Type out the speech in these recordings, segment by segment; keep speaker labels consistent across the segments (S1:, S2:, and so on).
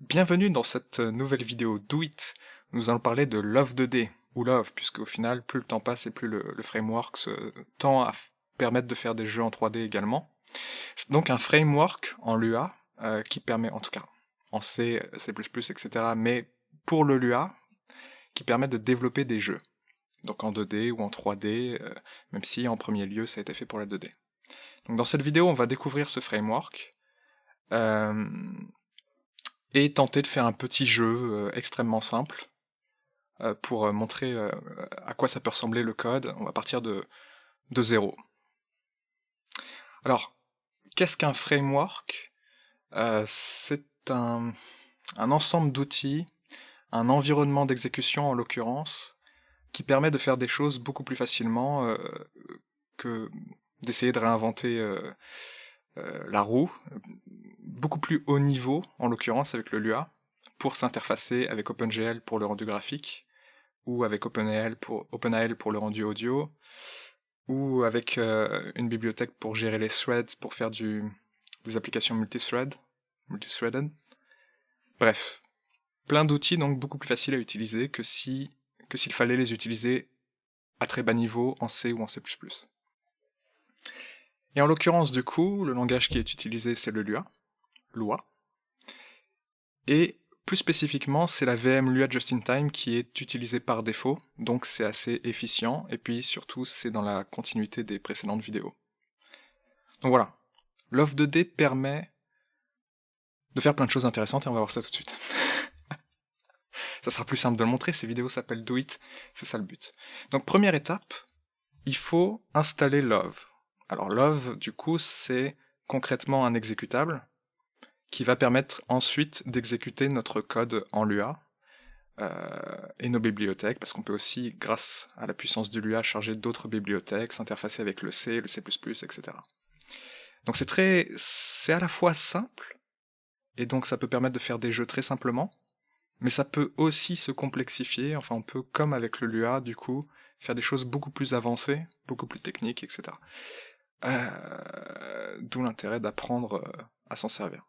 S1: Bienvenue dans cette nouvelle vidéo Do It. Nous allons parler de Love 2D, ou Love, puisque au final, plus le temps passe et plus le framework tend à permettre de faire des jeux en 3D également. C'est donc un framework en Lua qui permet, en tout cas en C, C++, etc., mais pour le Lua, qui permet de développer des jeux. Donc en 2D ou en 3D, même si en premier lieu ça a été fait pour la 2D. Donc dans cette vidéo, on va découvrir ce framework, et tenter de faire un petit jeu extrêmement simple pour montrer à quoi ça peut ressembler le code. On va partir de zéro. Alors, qu'est-ce qu'un framework? C'est un ensemble d'outils, un environnement d'exécution en l'occurrence, qui permet de faire des choses beaucoup plus facilement que d'essayer de réinventer la roue, beaucoup plus haut niveau, en l'occurrence avec le Lua, pour s'interfacer avec OpenGL pour le rendu graphique, ou avec OpenAL pour le rendu audio, ou avec une bibliothèque pour gérer les threads, pour faire des applications multithreaded. Bref, plein d'outils donc beaucoup plus faciles à utiliser que s'il fallait les utiliser à très bas niveau en C ou en C++. Et en l'occurrence, du coup, le langage qui est utilisé, c'est le Lua. Et plus spécifiquement, c'est la VM Lua Just-in-Time qui est utilisée par défaut, donc c'est assez efficient, et puis surtout, c'est dans la continuité des précédentes vidéos. Donc voilà, Love 2D permet de faire plein de choses intéressantes, et on va voir ça tout de suite. Ça sera plus simple de le montrer, ces vidéos s'appellent Do It, c'est ça le but. Donc première étape, il faut installer Love. Alors Love, du coup, c'est concrètement un exécutable qui va permettre ensuite d'exécuter notre code en Lua et nos bibliothèques, parce qu'on peut aussi, grâce à la puissance du Lua, charger d'autres bibliothèques, s'interfacer avec le C, le C++, etc. Donc c'est à la fois simple, et donc ça peut permettre de faire des jeux très simplement, mais ça peut aussi se complexifier, enfin on peut, comme avec le Lua, du coup, faire des choses beaucoup plus avancées, beaucoup plus techniques, etc. D'où l'intérêt d'apprendre à s'en servir.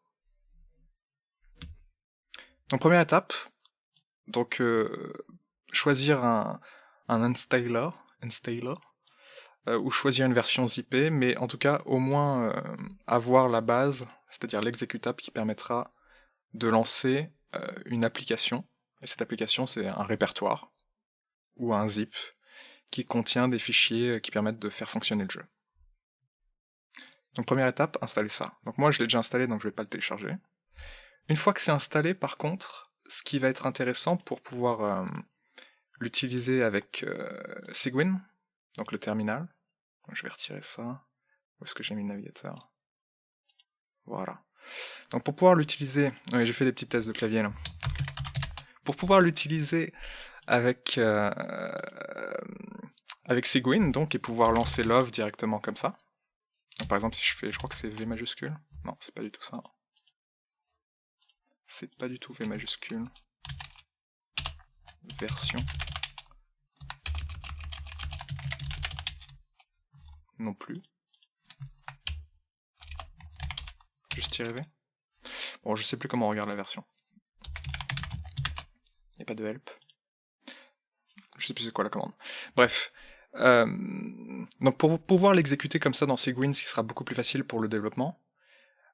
S1: Donc première étape, donc choisir un installer, ou choisir une version zippée, mais en tout cas au moins avoir la base, c'est-à-dire l'exécutable qui permettra de lancer une application, et cette application c'est un répertoire, ou un zip, qui contient des fichiers qui permettent de faire fonctionner le jeu. Donc première étape, installer ça. Donc moi je l'ai déjà installé, donc je vais pas le télécharger. Une fois que c'est installé, par contre, ce qui va être intéressant pour pouvoir l'utiliser avec Cygwin, donc le terminal. Donc, je vais retirer ça. Où est-ce que j'ai mis le navigateur? Voilà. Donc pour pouvoir l'utiliser... Oui, j'ai fait des petits tests de clavier là. Pour pouvoir l'utiliser avec Cygwin, donc, et pouvoir lancer Love directement comme ça. Donc, par exemple, si je crois que c'est V majuscule. Non, c'est pas du tout ça. C'est pas du tout V majuscule. Version. Non plus. Juste tirer V. Bon, je sais plus comment on regarde la version. Il n'y a pas de help. Je sais plus c'est quoi la commande. Bref. Donc pour pouvoir l'exécuter comme ça dans Cygwin, ce qui sera beaucoup plus facile pour le développement,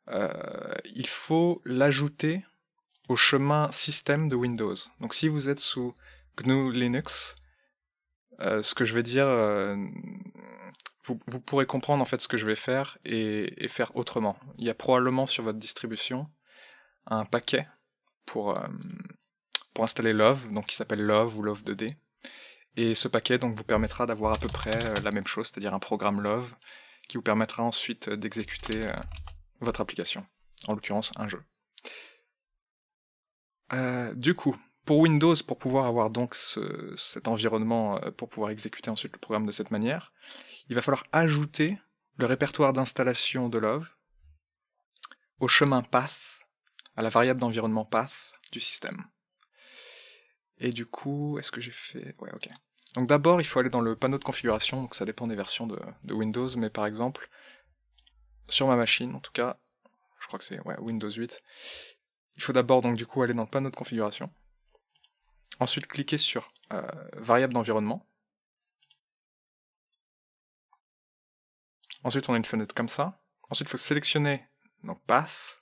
S1: il faut l'ajouter au chemin système de Windows. Donc si vous êtes sous GNU Linux, ce que je vais dire, vous pourrez comprendre en fait ce que je vais faire et faire autrement. Il y a probablement sur votre distribution un paquet pour installer Love, donc qui s'appelle Love ou Love 2D. Et ce paquet donc vous permettra d'avoir à peu près la même chose, c'est-à-dire un programme Love qui vous permettra ensuite d'exécuter votre application, en l'occurrence un jeu. Du coup, pour Windows, pour pouvoir avoir donc cet environnement, pour pouvoir exécuter ensuite le programme de cette manière, il va falloir ajouter le répertoire d'installation de Love au chemin path, à la variable d'environnement path du système. Et du coup, est-ce que j'ai fait... Ouais, ok. Donc d'abord, il faut aller dans le panneau de configuration, donc ça dépend des versions de Windows, mais par exemple, sur ma machine, en tout cas, je crois que c'est Windows 8, Il faut d'abord donc du coup aller dans le panneau de configuration. Ensuite cliquer sur variable d'environnement. Ensuite on a une fenêtre comme ça. Ensuite il faut sélectionner donc path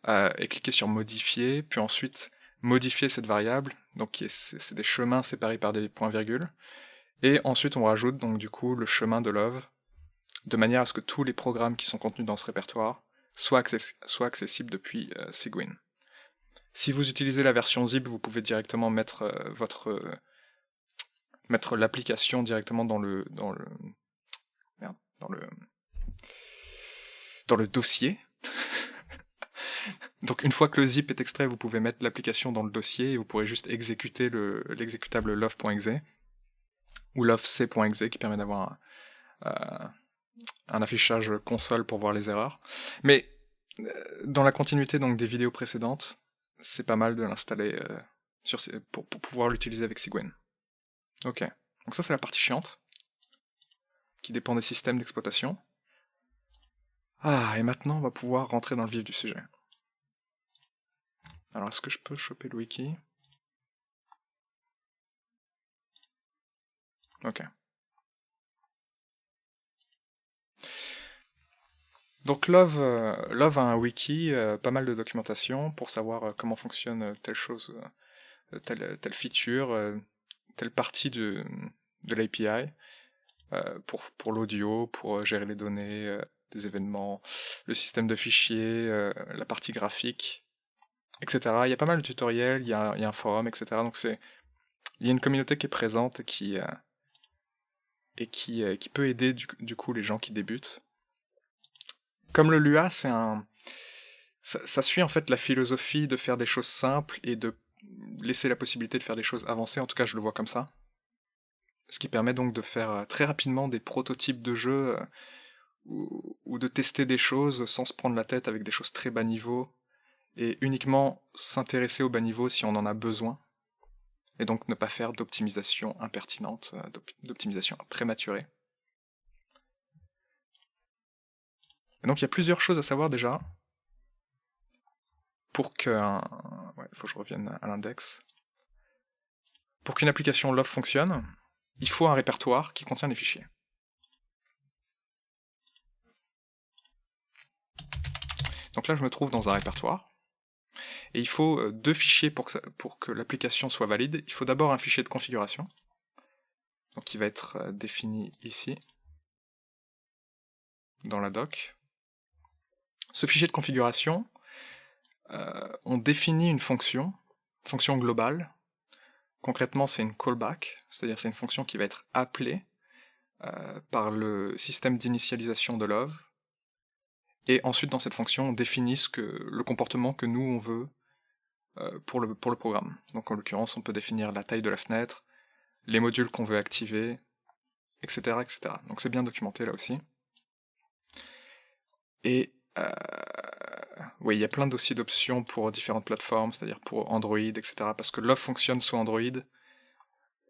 S1: et cliquer sur modifier, puis ensuite modifier cette variable, donc c'est des chemins séparés par des points-virgules, et ensuite on rajoute donc du coup le chemin de love, de manière à ce que tous les programmes qui sont contenus dans ce répertoire soient accessibles depuis Cygwin. Si vous utilisez la version zip, vous pouvez directement mettre mettre l'application directement dans le dossier. Donc une fois que le zip est extrait, vous pouvez mettre l'application dans le dossier et vous pourrez juste exécuter l'exécutable love.exe ou lovec.exe qui permet d'avoir un affichage console pour voir les erreurs. Mais dans la continuité donc des vidéos précédentes, c'est pas mal de l'installer pour pouvoir l'utiliser avec Cygwin. Ok, donc ça c'est la partie chiante, qui dépend des systèmes d'exploitation. Ah, et maintenant on va pouvoir rentrer dans le vif du sujet. Alors est-ce que je peux choper le wiki? Ok. Donc Love a un wiki, pas mal de documentation pour savoir comment fonctionne telle chose, telle feature, telle partie de l'API, pour l'audio, pour gérer les données, des événements, le système de fichiers, la partie graphique, etc. Il y a pas mal de tutoriels, il y a un forum, etc. Donc il y a une communauté qui est présente et qui peut aider du coup les gens qui débutent. Comme le Lua, ça suit en fait la philosophie de faire des choses simples et de laisser la possibilité de faire des choses avancées, en tout cas je le vois comme ça. Ce qui permet donc de faire très rapidement des prototypes de jeux ou de tester des choses sans se prendre la tête avec des choses très bas niveau et uniquement s'intéresser au bas niveau si on en a besoin et donc ne pas faire d'optimisation impertinente, d'optimisation prématurée. Et donc il y a plusieurs choses à savoir déjà pour qu'un... Ouais, faut que je revienne à l'index. Pour qu'une application Love fonctionne, il faut un répertoire qui contient des fichiers. Donc là je me trouve dans un répertoire, et il faut deux fichiers pour que l'application soit valide. Il faut d'abord un fichier de configuration, donc qui va être défini ici, dans la doc. Ce fichier de configuration, on définit une fonction globale. Concrètement, c'est une callback, c'est-à-dire c'est une fonction qui va être appelée par le système d'initialisation de Love. Et ensuite, dans cette fonction, on définit le comportement que nous on veut pour le programme. Donc en l'occurrence, on peut définir la taille de la fenêtre, les modules qu'on veut activer, etc., etc. Donc c'est bien documenté là aussi. Et oui, il y a plein aussi d'options pour différentes plateformes, c'est-à-dire pour Android, etc. Parce que Love fonctionne sous Android,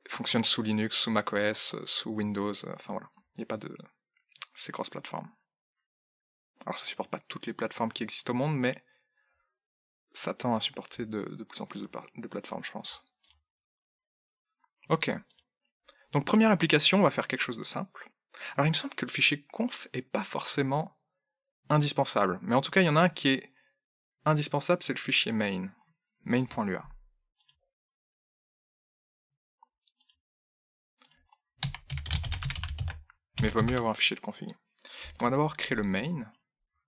S1: fonctionne sous Linux, sous macOS, sous Windows, enfin voilà. Il n'y a pas de... C'est cross-plateforme. Alors ça supporte pas toutes les plateformes qui existent au monde, mais ça tend à supporter de plus en plus de plateformes, je pense. Ok. Donc première application, on va faire quelque chose de simple. Alors il me semble que le fichier conf est pas forcément indispensable, mais en tout cas il y en a un qui est indispensable, c'est le fichier main, main.lua. Mais il vaut mieux avoir un fichier de config. On va d'abord créer le main,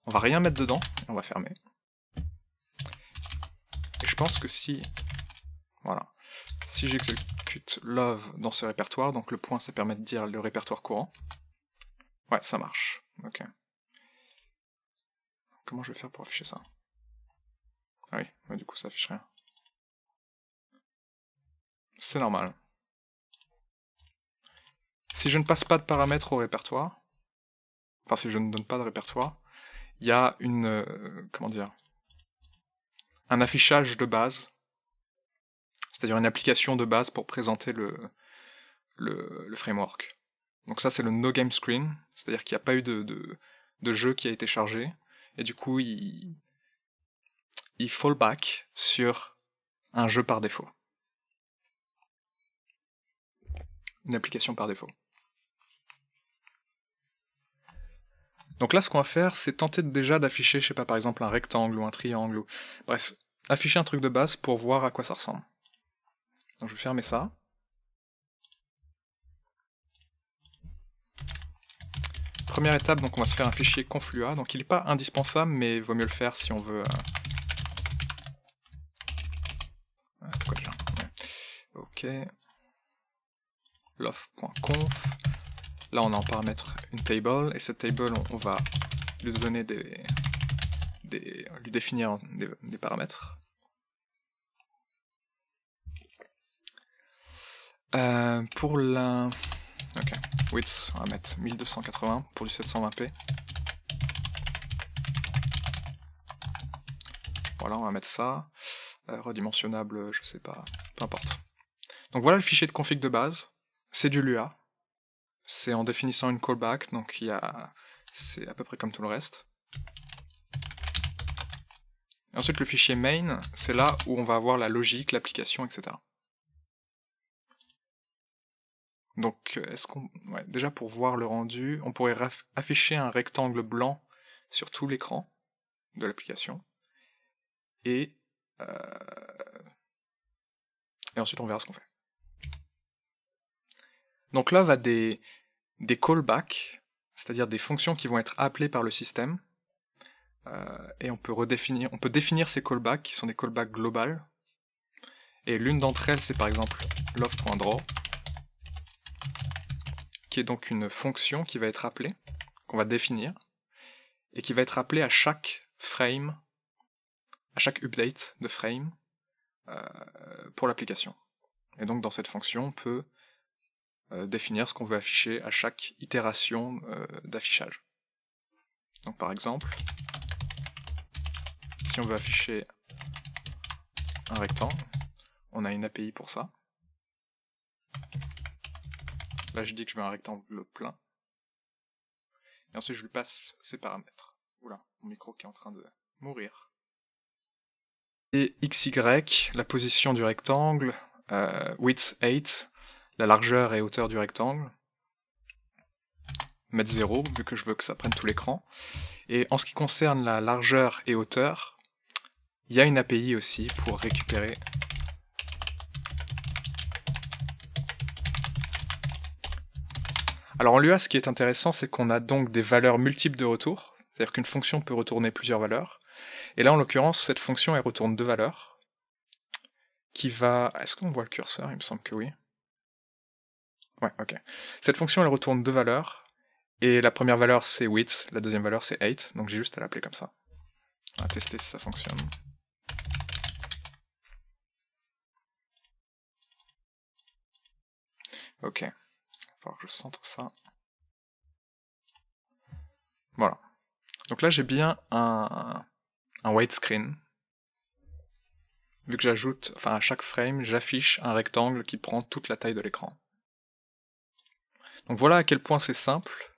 S1: on va rien mettre dedans, et on va fermer. Et je pense que si j'exécute love dans ce répertoire, donc le point ça permet de dire le répertoire courant, ouais ça marche, ok. Comment je vais faire pour afficher ça? Ah oui, ouais, du coup ça affiche rien. C'est normal. Si je ne passe pas de paramètres au répertoire, enfin si je ne donne pas de répertoire, il y a un affichage de base, c'est-à-dire une application de base pour présenter le framework. Donc ça c'est le no game screen, c'est-à-dire qu'il n'y a pas eu de jeu qui a été chargé, et du coup il il fall back sur un jeu par défaut. Une application par défaut. Donc là, ce qu'on va faire, c'est tenter déjà d'afficher, je sais pas, par exemple un rectangle ou un triangle, ou... bref, afficher un truc de base pour voir à quoi ça ressemble. Donc je vais fermer ça. Première étape, donc on va se faire un fichier conflua, donc il n'est pas indispensable, mais il vaut mieux le faire si on veut... C'était quoi déjà? Ok. Love.conf. Là on a en paramètre une table, et cette table on va lui donner lui définir des paramètres. Pour la... Ok, width, on va mettre 1280 pour du 720p. Voilà, on va mettre ça. Redimensionnable, je sais pas, peu importe. Donc voilà le fichier de config de base. C'est du Lua. C'est en définissant une callback, donc c'est à peu près comme tout le reste. Et ensuite le fichier main, c'est là où on va avoir la logique, l'application, etc. Donc, déjà pour voir le rendu, on pourrait afficher un rectangle blanc sur tout l'écran de l'application. Et ensuite on verra ce qu'on fait. Donc là va des callbacks, c'est-à-dire des fonctions qui vont être appelées par le système. Et on peut définir ces callbacks qui sont des callbacks globales. Et l'une d'entre elles, c'est par exemple love.draw, qui est donc une fonction qui va être appelée, qu'on va définir, et qui va être appelée à chaque frame, à chaque update de frame pour l'application. Et donc dans cette fonction, on peut définir ce qu'on veut afficher à chaque itération d'affichage. Donc par exemple, si on veut afficher un rectangle, on a une API pour ça. Là je dis que je veux un rectangle plein. Et ensuite je lui passe ses paramètres. Oula, mon micro qui est en train de mourir. Et XY, la position du rectangle, width 8, la largeur et hauteur du rectangle. Mettre 0, vu que je veux que ça prenne tout l'écran. Et en ce qui concerne la largeur et hauteur, il y a une API aussi pour récupérer Alors en Lua, ce qui est intéressant, c'est qu'on a donc des valeurs multiples de retour, c'est-à-dire qu'une fonction peut retourner plusieurs valeurs, et là en l'occurrence, cette fonction elle retourne 2 valeurs, qui va... Est-ce qu'on voit le curseur? Il me semble que oui. Ouais, ok. Cette fonction elle retourne 2 valeurs, et la première valeur c'est width, la deuxième valeur c'est 8, donc j'ai juste à l'appeler comme ça. On va tester si ça fonctionne. Ok. Il va falloir que je centre ça. Voilà. Donc là j'ai bien un widescreen. Vu que j'ajoute, enfin à chaque frame, j'affiche un rectangle qui prend toute la taille de l'écran. Donc voilà à quel point c'est simple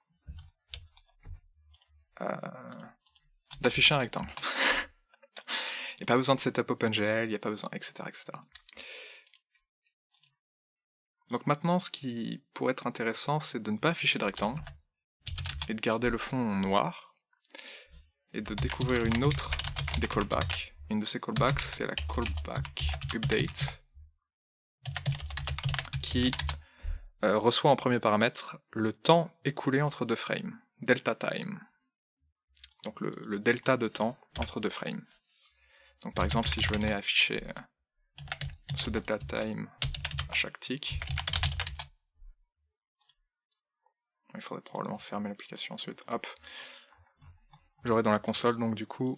S1: d'afficher un rectangle. Il n'y a pas besoin de setup OpenGL, il n'y a pas besoin, etc., etc. Donc maintenant, ce qui pourrait être intéressant, c'est de ne pas afficher de rectangle, et de garder le fond noir, et de découvrir une autre des callbacks. Une de ces callbacks, c'est la callback update, qui reçoit en premier paramètre le temps écoulé entre deux frames, delta time. Donc le delta de temps entre deux frames. Donc par exemple, si je venais afficher ce delta time à chaque tick, il faudrait probablement fermer l'application ensuite. Hop, j'aurai dans la console donc du coup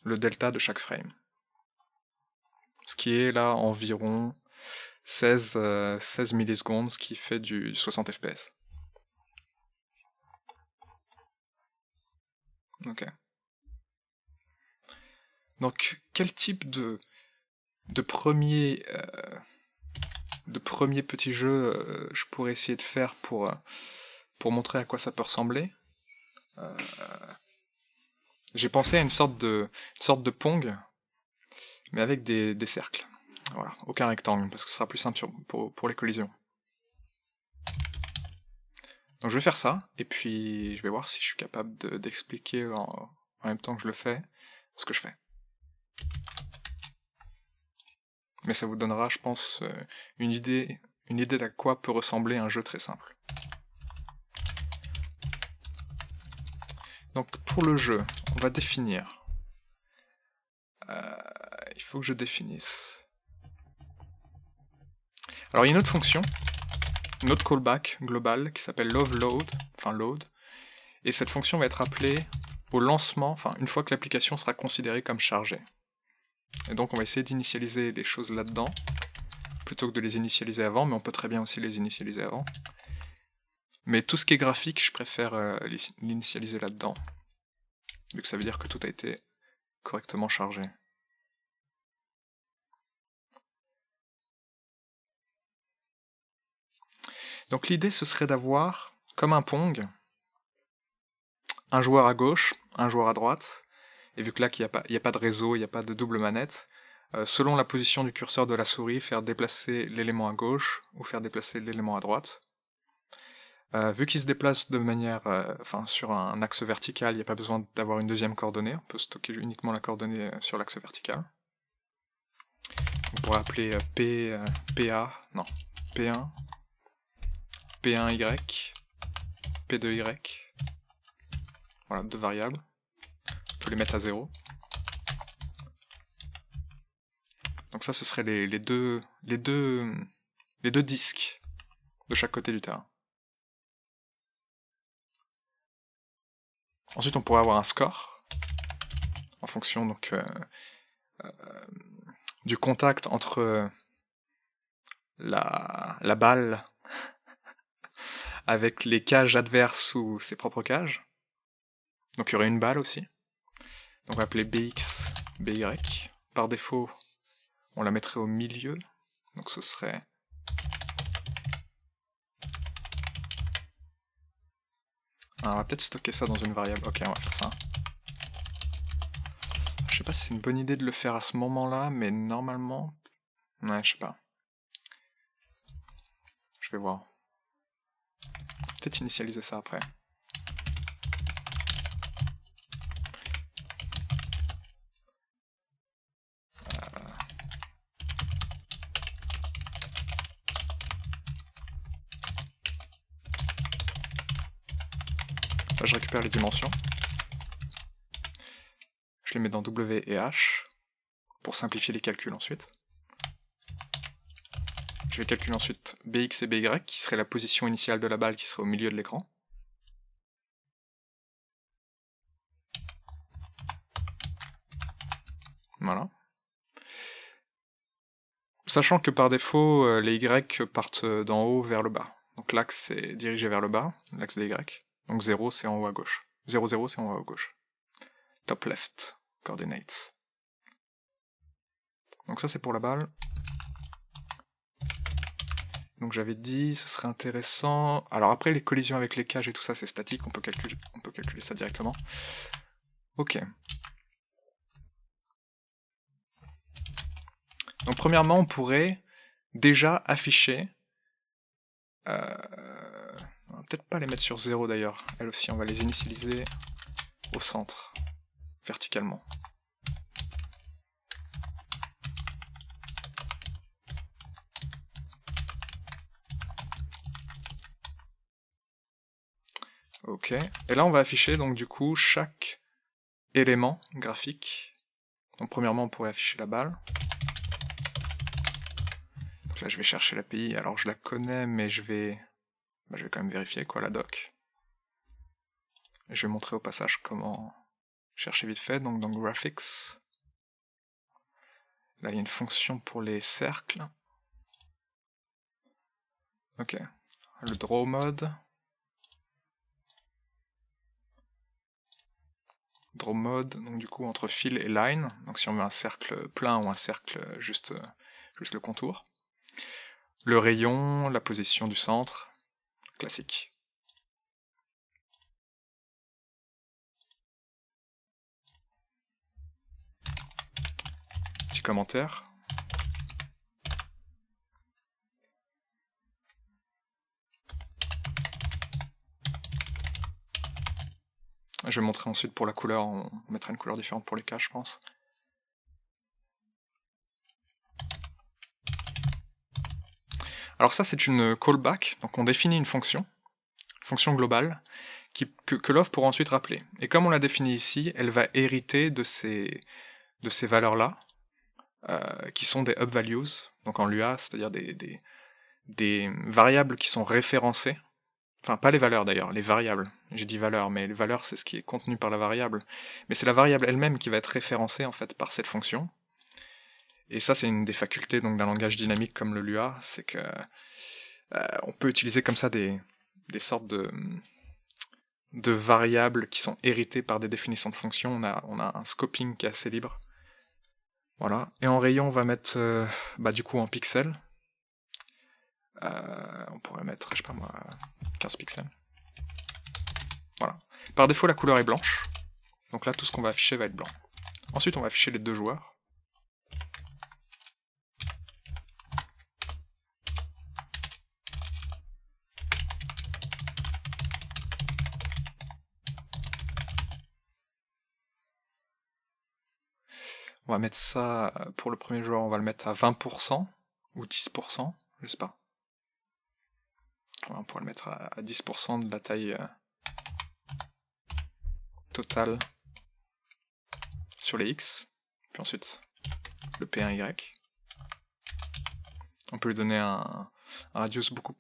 S1: le delta de chaque frame. Ce qui est là environ 16 millisecondes, ce qui fait du 60 fps. Ok. Donc quel type de premier petit jeu je pourrais essayer de faire pour montrer à quoi ça peut ressembler. J'ai pensé à une sorte de Pong, mais avec des cercles. Voilà, aucun rectangle, parce que ce sera plus simple pour les collisions. Donc je vais faire ça, et puis je vais voir si je suis capable d'expliquer en même temps que je le fais, ce que je fais. Mais ça vous donnera, je pense, une idée d'à quoi peut ressembler un jeu très simple. Donc pour le jeu, on va définir. Il faut que je définisse. Alors il y a une autre fonction, une autre callback globale qui s'appelle load, et cette fonction va être appelée au lancement, enfin une fois que l'application sera considérée comme chargée. Et donc on va essayer d'initialiser les choses là-dedans, plutôt que de les initialiser avant, mais on peut très bien aussi les initialiser avant. Mais tout ce qui est graphique, je préfère l'initialiser là-dedans, vu que ça veut dire que tout a été correctement chargé. Donc l'idée ce serait d'avoir, comme un Pong, un joueur à gauche, un joueur à droite, et vu que là il n'y a pas de réseau, il n'y a pas de double manette, selon la position du curseur de la souris, faire déplacer l'élément à gauche ou faire déplacer l'élément à droite. Vu qu'il se déplace de manière, sur un axe vertical, il n'y a pas besoin d'avoir une deuxième coordonnée, on peut stocker uniquement la coordonnée sur l'axe vertical. On pourrait appeler PA, non, P1, P1Y, P2Y. Voilà, deux variables. On peut les mettre à 0. Donc ça, ce serait les deux disques de chaque côté du terrain. Ensuite, on pourrait avoir un score, en fonction donc du contact entre la balle avec les cages adverses ou ses propres cages. Donc il y aurait une balle aussi. Donc on va appeler BX, BY. Par défaut, on la mettrait au milieu. Donc ce serait... Alors, on va peut-être stocker ça dans une variable. Ok, on va faire ça. Je sais pas si c'est une bonne idée de le faire à ce moment-là, mais normalement... Ouais, je sais pas. Je vais voir. Peut-être initialiser ça après. Là, je récupère les dimensions. Je les mets dans W et H, pour simplifier les calculs ensuite. Je vais calculer ensuite BX et BY, qui serait la position initiale de la balle qui serait au milieu de l'écran. Voilà. Sachant que par défaut, les Y partent d'en haut vers le bas. Donc l'axe est dirigé vers le bas, l'axe des Y. Donc 0 c'est en haut à gauche. 0, 0 c'est en haut à gauche. Top left, coordinates. Donc ça c'est pour la balle. Donc j'avais dit, ce serait intéressant... Alors après les collisions avec les cages et tout ça c'est statique, on peut calculer ça directement. Ok. Donc premièrement on pourrait déjà afficher... On va peut-être pas les mettre sur 0 d'ailleurs, elles aussi on va les initialiser au centre, verticalement. Ok, et là on va afficher donc du coup chaque élément graphique. Donc premièrement on pourrait afficher la balle. Donc là je vais chercher l'API, alors je la connais mais je vais quand même vérifier quoi, la doc. Et je vais montrer au passage comment chercher vite fait, donc dans Graphics. Là il y a une fonction pour les cercles. Ok, le draw mode. Draw mode, donc du coup entre fill et line, donc si on veut un cercle plein ou un cercle juste le contour. Le rayon, la position du centre, classique. Petit petit commentaire. Je vais montrer ensuite pour la couleur, on mettra une couleur différente pour les cas, je pense. Alors ça, c'est une callback, donc on définit une fonction globale, que Love pourra ensuite rappeler. Et comme on l'a définie ici, elle va hériter de ces valeurs-là, qui sont des upValues, donc en Lua, c'est-à-dire des variables qui sont référencées. Enfin, pas les valeurs d'ailleurs, les variables. J'ai dit valeurs, mais les valeurs, c'est ce qui est contenu par la variable. Mais c'est la variable elle-même qui va être référencée en fait par cette fonction. Et ça, c'est une des facultés donc d'un langage dynamique comme le Lua, c'est que on peut utiliser comme ça des sortes de variables qui sont héritées par des définitions de fonctions. On a un scoping qui est assez libre. Voilà. Et en rayon, on va mettre du coup en pixels. On pourrait mettre, je sais pas moi, 15 pixels. Voilà. Par défaut, la couleur est blanche. Donc là, tout ce qu'on va afficher va être blanc. Ensuite, on va afficher les deux joueurs. On va mettre ça, pour le premier joueur, on va le mettre à 20% ou 10%, je sais pas. On pourrait le mettre à 10% de la taille totale sur les X, puis ensuite le P1Y. On peut lui donner un radius beaucoup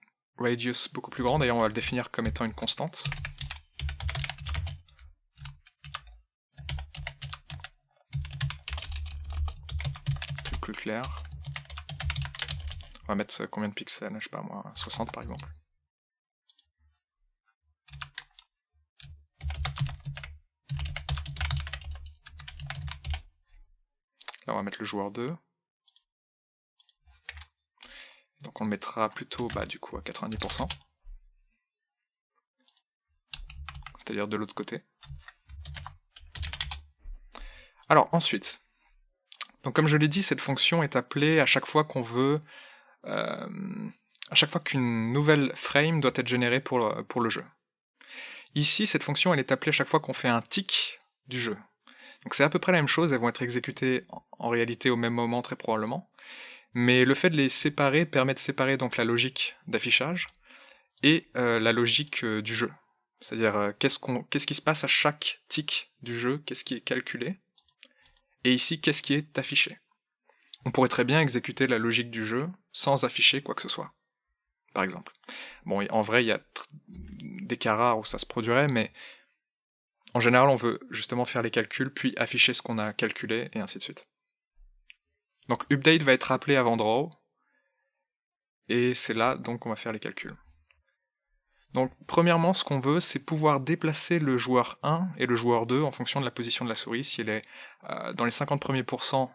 S1: plus grand, d'ailleurs on va le définir comme étant une constante. Plus clair. On va mettre combien de pixels, je sais pas moi, 60 par exemple. Là on va mettre le joueur 2. Donc on le mettra plutôt du coup à 90%. C'est-à-dire de l'autre côté. Alors ensuite, donc comme je l'ai dit, cette fonction est appelée à chaque fois qu'on veut, à chaque fois qu'une nouvelle frame doit être générée pour le jeu. Ici, cette fonction elle est appelée à chaque fois qu'on fait un tick du jeu. Donc c'est à peu près la même chose, elles vont être exécutées en réalité au même moment très probablement. Mais le fait de les séparer permet de séparer donc la logique d'affichage et la logique du jeu. C'est-à-dire qu'est-ce qui se passe à chaque tick du jeu, qu'est-ce qui est calculé, et ici qu'est-ce qui est affiché. On pourrait très bien exécuter la logique du jeu sans afficher quoi que ce soit, par exemple. Bon, en vrai, il y a des cas rares où ça se produirait, mais en général, on veut justement faire les calculs, puis afficher ce qu'on a calculé, et ainsi de suite. Donc update va être appelé avant draw, et c'est là donc qu'on va faire les calculs. Donc premièrement, ce qu'on veut, c'est pouvoir déplacer le joueur 1 et le joueur 2 en fonction de la position de la souris, si elle est dans les 50 premiers pourcents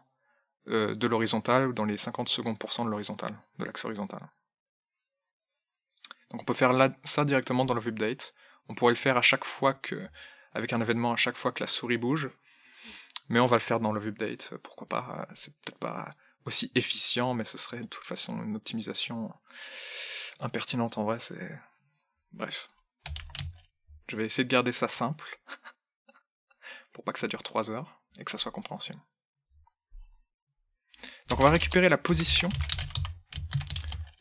S1: de l'horizontale ou dans les 50 secondes pourcents de l'horizontale, de l'axe horizontal. Donc on peut faire ça directement dans le update. On pourrait le faire à chaque fois avec un événement à chaque fois que la souris bouge, mais on va le faire dans le update, pourquoi pas, c'est peut-être pas aussi efficient, mais ce serait de toute façon une optimisation impertinente en vrai, c'est... Bref. Je vais essayer de garder ça simple, pour pas que ça dure 3 heures, et que ça soit compréhensible. Donc on va récupérer la position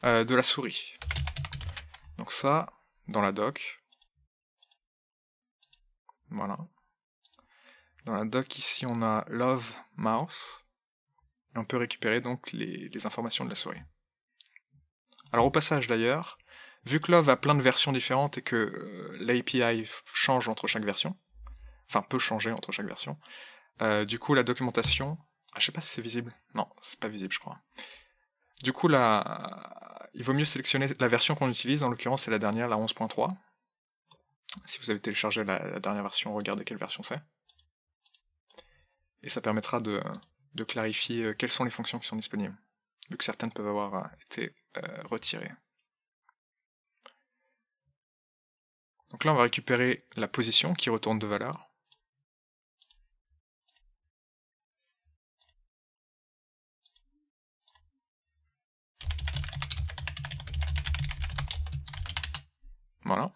S1: de la souris. Donc ça, dans la doc. Voilà. Dans la doc, ici, on a love mouse. Et on peut récupérer donc les informations de la souris. Alors au passage d'ailleurs, vu que love a plein de versions différentes et que l'API change entre chaque version, enfin peut changer entre chaque version, du coup la documentation... Ah, je sais pas si c'est visible. Non, c'est pas visible je crois. Du coup il vaut mieux sélectionner la version qu'on utilise, en l'occurrence c'est la dernière, la 11.3. Si vous avez téléchargé la dernière version, regardez quelle version c'est. Et ça permettra de clarifier quelles sont les fonctions qui sont disponibles, vu que certaines peuvent avoir été retirées. Donc là on va récupérer la position qui retourne 2 valeurs. Voilà.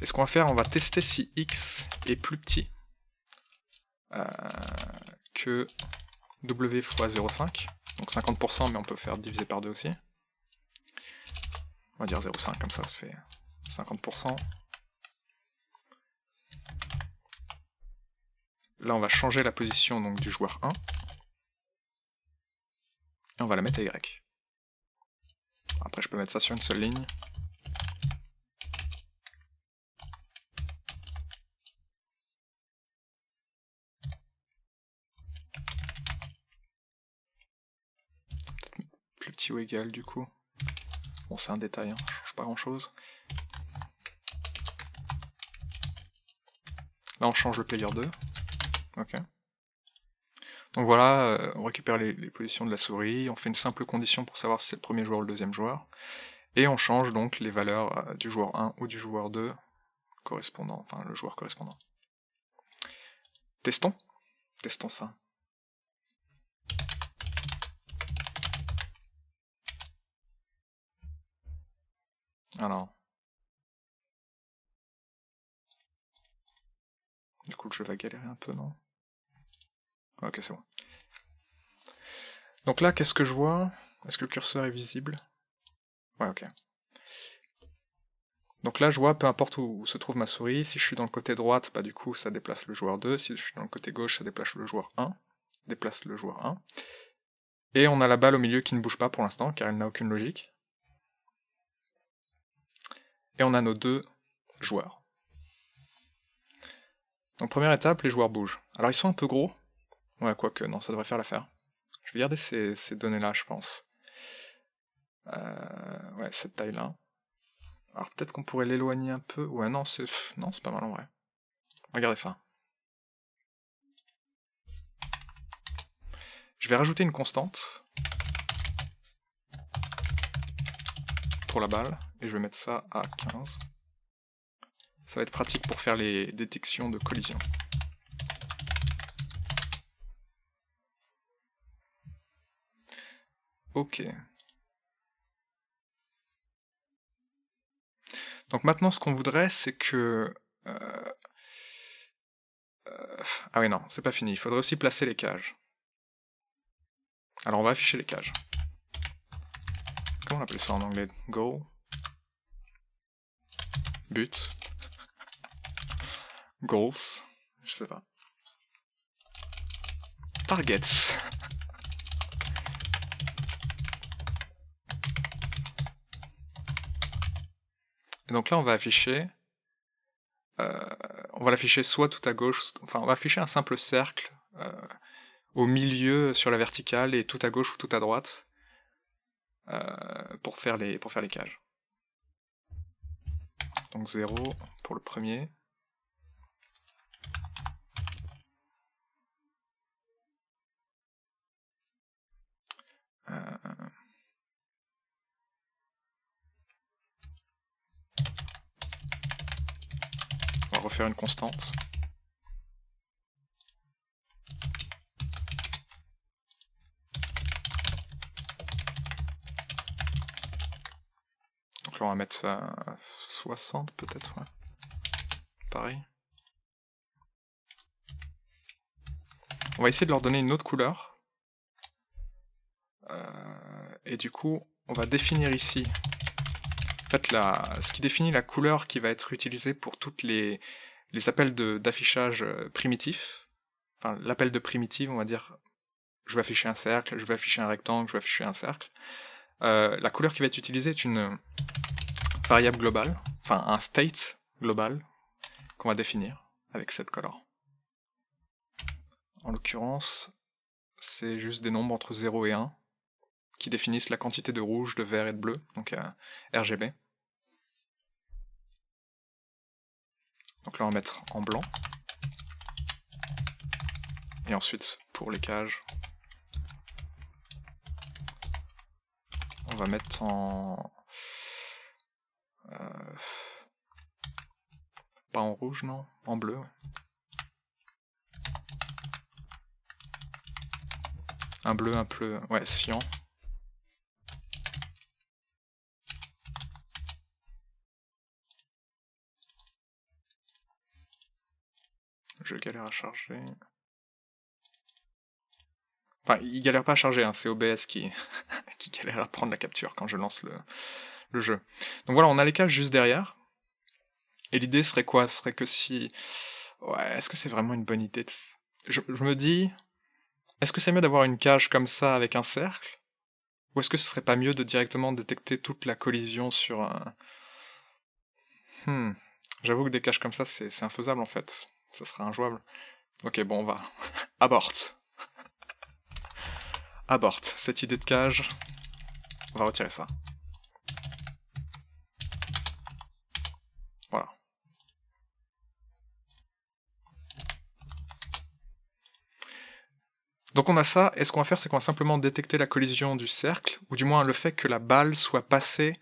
S1: Et ce qu'on va faire, on va tester si x est plus petit que w fois 0,5. Donc 50%, mais on peut faire diviser par 2 aussi. On va dire 0,5, comme ça fait 50%. Là, on va changer la position donc, du joueur 1. Et on va la mettre à Y. Après, je peux mettre ça sur une seule ligne. Plus petit ou égal, du coup. Bon, c'est un détail, hein, ça change pas grand-chose. Là, on change le player 2. Ok. Donc voilà, on récupère les positions de la souris, on fait une simple condition pour savoir si c'est le premier joueur ou le deuxième joueur, et on change donc les valeurs du joueur 1 ou du joueur 2 correspondant, enfin le joueur correspondant. Testons ça. Alors. Du coup le jeu va galérer un peu, non? Ok, c'est bon. Donc là, qu'est-ce que je vois? Est-ce que le curseur est visible? Ouais, ok. Donc là, je vois, peu importe où se trouve ma souris, si je suis dans le côté droite, bah du coup, ça déplace le joueur 2, si je suis dans le côté gauche, ça déplace le joueur 1. Et on a la balle au milieu qui ne bouge pas pour l'instant, car elle n'a aucune logique. Et on a nos deux joueurs. Donc première étape, les joueurs bougent. Alors ils sont un peu gros. Ouais, quoique, non, ça devrait faire l'affaire. Je vais garder ces données-là, je pense. Ouais, cette taille-là. Alors peut-être qu'on pourrait l'éloigner un peu. Ouais, non, c'est pas mal en vrai. Regardez ça. Je vais rajouter une constante pour la balle, et je vais mettre ça à 15. Ça va être pratique pour faire les détections de collision. Ok. Donc maintenant, ce qu'on voudrait, c'est que... Ah oui, non, c'est pas fini. Il faudrait aussi placer les cages. Alors on va afficher les cages. Comment on appelle ça en anglais? Goal? But? Goals? Je sais pas. Targets. Et donc là, on va afficher... on va l'afficher soit tout à gauche, enfin on va afficher un simple cercle au milieu sur la verticale et tout à gauche ou tout à droite pour faire les cages. Donc 0 pour le premier. On va refaire une constante. Donc là on va mettre ça à 60 peut-être, ouais. Pareil. On va essayer de leur donner une autre couleur. Et du coup, on va définir ici... En fait, ce qui définit la couleur qui va être utilisée pour toutes les appels d'affichage primitifs, enfin l'appel de primitive, on va dire, je vais afficher un cercle, je vais afficher un rectangle, je vais afficher un cercle. La couleur qui va être utilisée est une variable globale, enfin un state global, qu'on va définir avec cette color. En l'occurrence, c'est juste des nombres entre 0 et 1, qui définissent la quantité de rouge, de vert et de bleu, donc RGB. Donc là on va mettre en blanc. Et ensuite, pour les cages, on va mettre en... pas en rouge, non, en bleu. Ouais. Un bleu un peu... ouais, cyan. je galère à charger. Enfin, il galère pas à charger, hein, c'est OBS qui, qui galère à prendre la capture quand je lance le jeu. Donc voilà, on a les cages juste derrière. Et l'idée serait quoi? Ce serait que si... Ouais, est-ce que c'est vraiment une bonne idée de... Je me dis... Est-ce que c'est mieux d'avoir une cage comme ça avec un cercle? Ou est-ce que ce serait pas mieux de directement détecter toute la collision sur un... J'avoue que des cages comme ça, c'est infaisable en fait. Ça serait injouable. Ok, bon, on va... Aborte. Aborte. Cette idée de cage... On va retirer ça. Voilà. Donc on a ça, et ce qu'on va faire, c'est qu'on va simplement détecter la collision du cercle, ou du moins le fait que la balle soit passée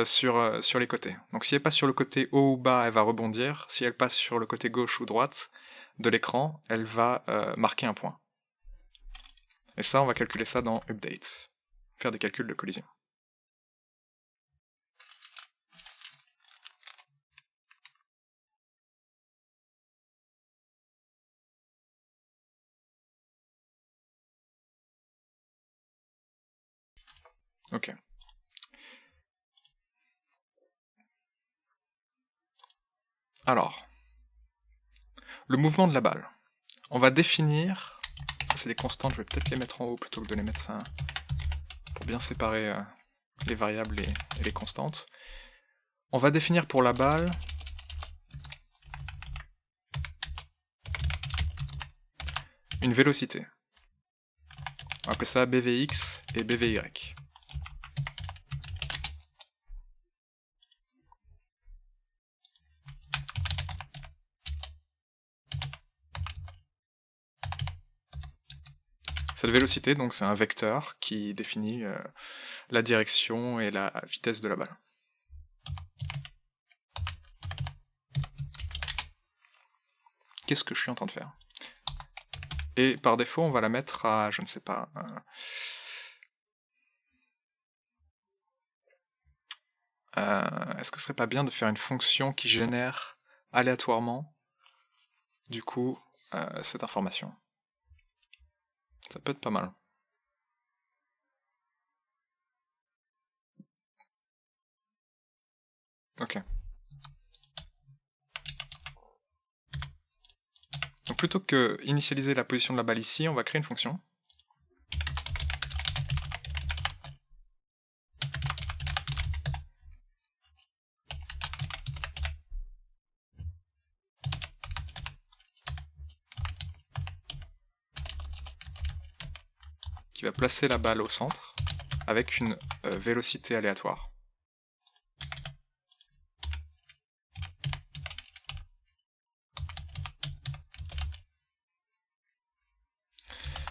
S1: sur les côtés. Donc si elle passe sur le côté haut ou bas, elle va rebondir. Si elle passe sur le côté gauche ou droite de l'écran, elle va marquer un point. Et ça, on va calculer ça dans Update. Faire des calculs de collision. Ok. Alors, le mouvement de la balle. On va définir... Ça, c'est des constantes, je vais peut-être les mettre en haut plutôt que de les mettre... pour bien séparer les variables et les constantes. On va définir pour la balle... une vélocité. On va appeler ça BVX et BVY. Cette vélocité, donc, c'est un vecteur qui définit la direction et la vitesse de la balle. Qu'est-ce que je suis en train de faire? Et par défaut, on va la mettre à, je ne sais pas... Est-ce que ce serait pas bien de faire une fonction qui génère aléatoirement, du coup, cette information? Ça peut être pas mal. Ok. Donc plutôt que initialiser la position de la balle ici, on va créer une fonction. Qui va placer la balle au centre, avec une vélocité aléatoire.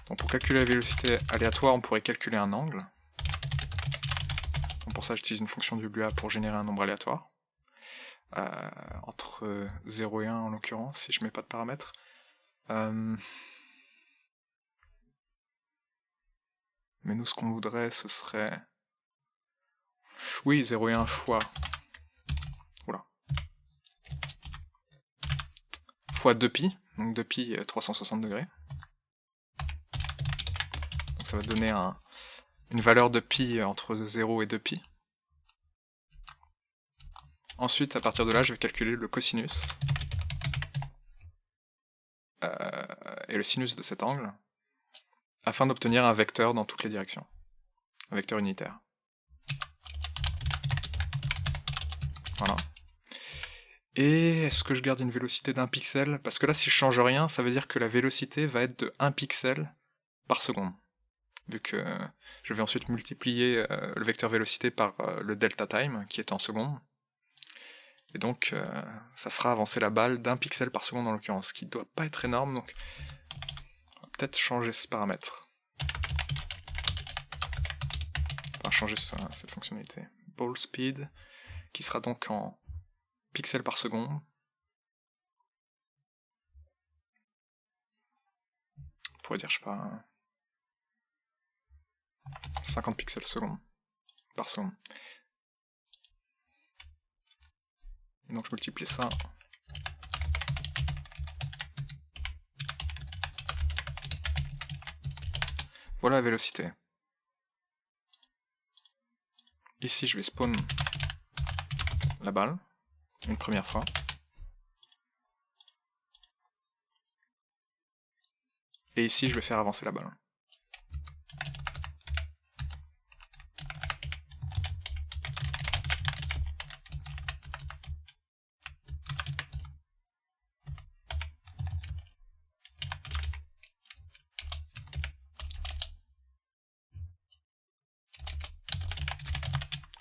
S1: Donc pour calculer la vélocité aléatoire, on pourrait calculer un angle. Donc pour ça, j'utilise une fonction du Lua pour générer un nombre aléatoire. Entre 0 et 1 en l'occurrence, si je mets pas de paramètres. Mais nous, ce qu'on voudrait, ce serait... Oui, 0 et 1 fois... Oula. Fois 2pi, donc 2pi 360 degrés. Donc ça va donner une valeur de pi entre 0 et 2pi. Ensuite, à partir de là, je vais calculer le cosinus. Et le sinus de cet angle, afin d'obtenir un vecteur dans toutes les directions. Un vecteur unitaire. Voilà. Et est-ce que je garde une vélocité d'1 pixel? Parce que là, si je change rien, ça veut dire que la vélocité va être de 1 pixel par seconde. Vu que je vais ensuite multiplier le vecteur vélocité par le delta time, qui est en secondes. Et donc, ça fera avancer la balle d'1 pixel par seconde en l'occurrence, ce qui doit pas être énorme, donc on va peut-être changer ce paramètre. Enfin, changer cette fonctionnalité. Ball speed, qui sera donc en pixels par seconde. On pourrait dire, je sais pas, 50 pixels seconde par seconde. Donc je multiplie ça Voilà la vélocité. Ici, je vais spawn la balle, une première fois. Et ici, je vais faire avancer la balle.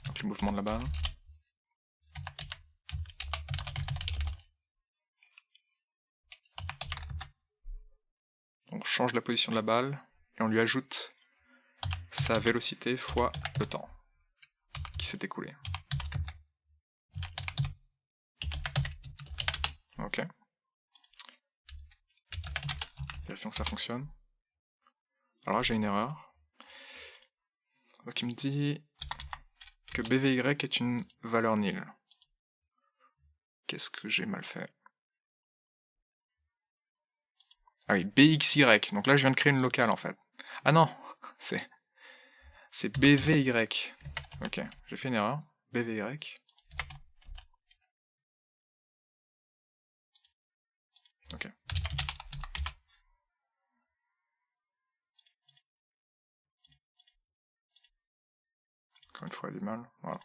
S1: Donc le mouvement de la balle. On change la position de la balle et on lui ajoute sa vélocité fois le temps qui s'est écoulé. Ok. Vérifions que ça fonctionne. Alors là, j'ai une erreur. Donc il me dit que BVY est une valeur nulle. Qu'est-ce que j'ai mal fait? Ah oui, BXY. Donc là, je viens de créer une locale en fait. Ah non, c'est BVY. Ok, j'ai fait une erreur. BVY. Ok. Encore une fois, il y a du mal. Voilà.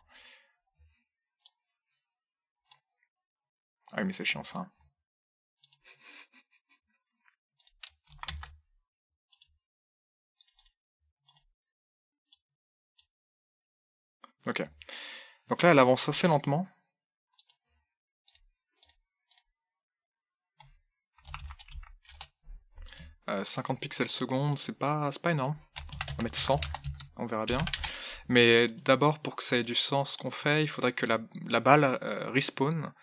S1: Ah oui, mais c'est chiant ça. Ok. Donc là, elle avance assez lentement. « 50 pixels seconde, c'est pas énorme. On va mettre 100, on verra bien. Mais d'abord, pour que ça ait du sens ce qu'on fait, il faudrait que la balle respawn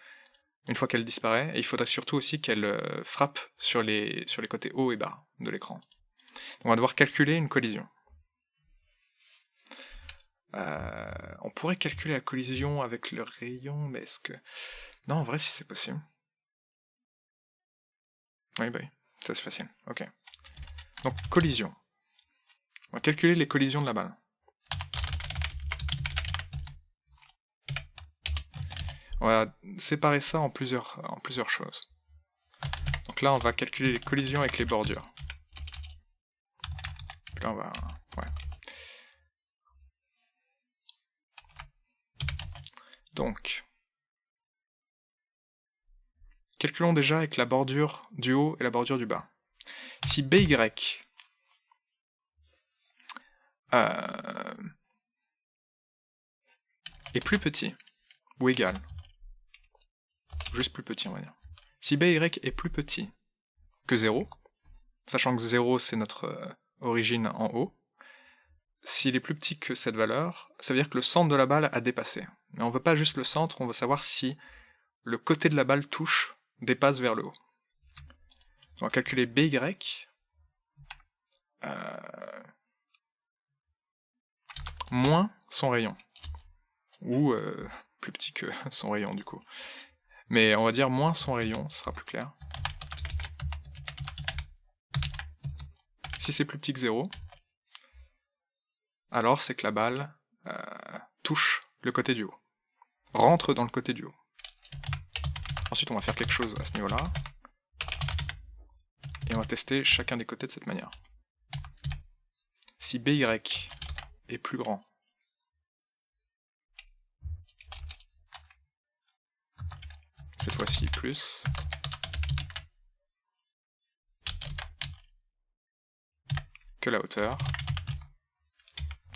S1: une fois qu'elle disparaît, et il faudrait surtout aussi qu'elle frappe sur les côtés haut et bas de l'écran. On va devoir calculer une collision. On pourrait calculer la collision avec le rayon, mais est-ce que... Non, en vrai, si c'est possible. Oui, bah oui, ça c'est facile, ok. Donc, collision. On va calculer les collisions de la balle. On va séparer ça en plusieurs choses. Donc là, on va calculer les collisions avec les bordures. Là, on va... Ouais. Donc, calculons déjà avec la bordure du haut et la bordure du bas. Si BY est plus petit, ou égal, juste plus petit on va dire. Si BY est plus petit que 0, sachant que 0 c'est notre origine en haut, s'il est plus petit que cette valeur, ça veut dire que le centre de la balle a dépassé. Mais on veut pas juste le centre, on veut savoir si le côté de la balle touche, dépasse vers le haut. On va calculer BY moins son rayon. Ou plus petit que son rayon du coup. Mais on va dire moins son rayon, ce sera plus clair. Si c'est plus petit que 0, alors c'est que la balle touche le côté du haut. Rentre dans le côté du haut. Ensuite on va faire quelque chose à ce niveau-là. Et on va tester chacun des côtés de cette manière. Si BY est plus grand cette fois-ci plus, que la hauteur,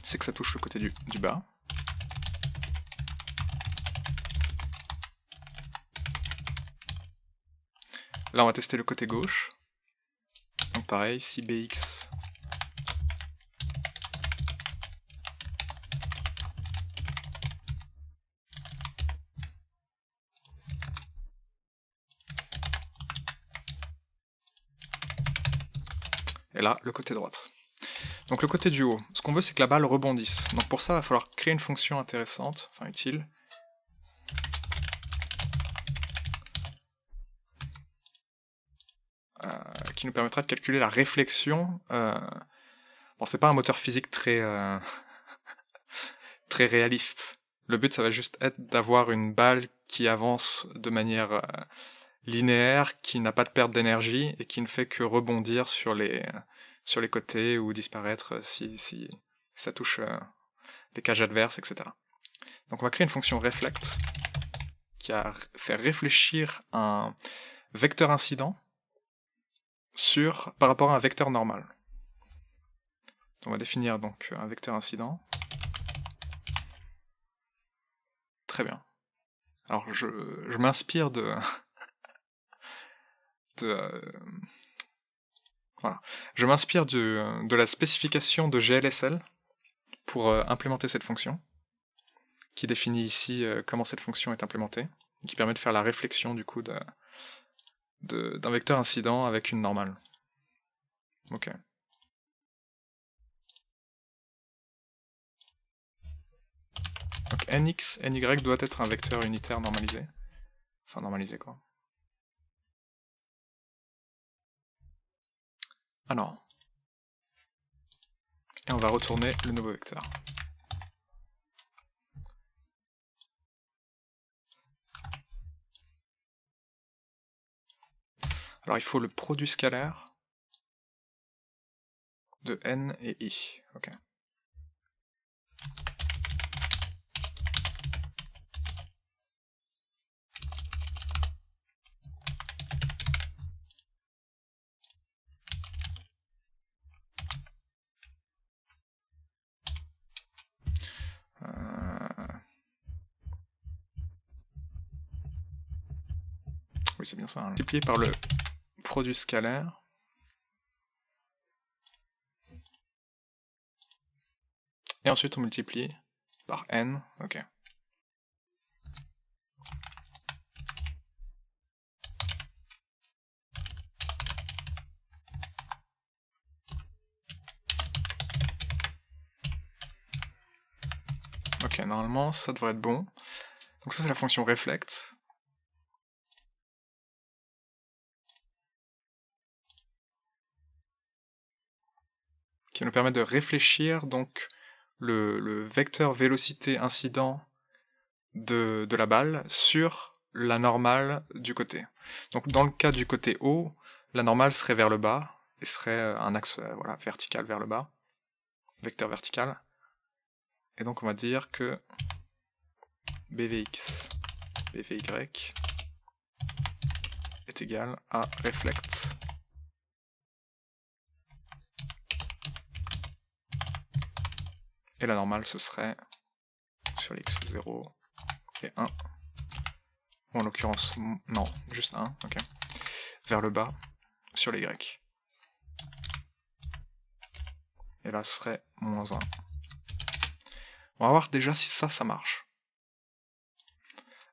S1: c'est que ça touche le côté du bas. Là on va tester le côté gauche. Donc pareil, si BX et là, le côté droite. Donc le côté du haut, ce qu'on veut c'est que la balle rebondisse. Donc pour ça, il va falloir créer une fonction intéressante, enfin utile. Qui nous permettra de calculer la réflexion Bon, c'est pas un moteur physique très, très réaliste. Le but, ça va juste être d'avoir une balle qui avance de manière linéaire, qui n'a pas de perte d'énergie et qui ne fait que rebondir sur les côtés ou disparaître si ça touche les cages adverses, etc. Donc on va créer une fonction reflect qui va faire réfléchir un vecteur incident par rapport à un vecteur normal. On va définir donc un vecteur incident. Très bien. Alors je m'inspire voilà. Je m'inspire de la spécification de GLSL pour implémenter cette fonction, qui définit ici comment cette fonction est implémentée, et qui permet de faire la réflexion du coup d'un vecteur incident avec une normale. Ok. Donc nx, ny doit être un vecteur unitaire normalisé. Enfin normalisé quoi. Alors. Et on va retourner le nouveau vecteur. Alors il faut le produit scalaire de n et i. Ok. Oui, c'est bien ça. Hein. Multiplié par le produit scalaire. Et ensuite on multiplie par n. Ok. Ok, normalement ça devrait être bon. Donc ça c'est la fonction reflect. Qui va nous permettre de réfléchir donc le vecteur vélocité incident de la balle sur la normale du côté. Donc dans le cas du côté haut, la normale serait vers le bas et serait un axe voilà, vertical vers le bas, vecteur vertical. Et donc on va dire que bvx, bvy est égal à reflect. Et la normale ce serait sur l'x0 et 1. Ou en l'occurrence, non, juste 1, ok. Vers le bas, sur les y. Et là, ce serait moins 1. On va voir déjà si ça marche.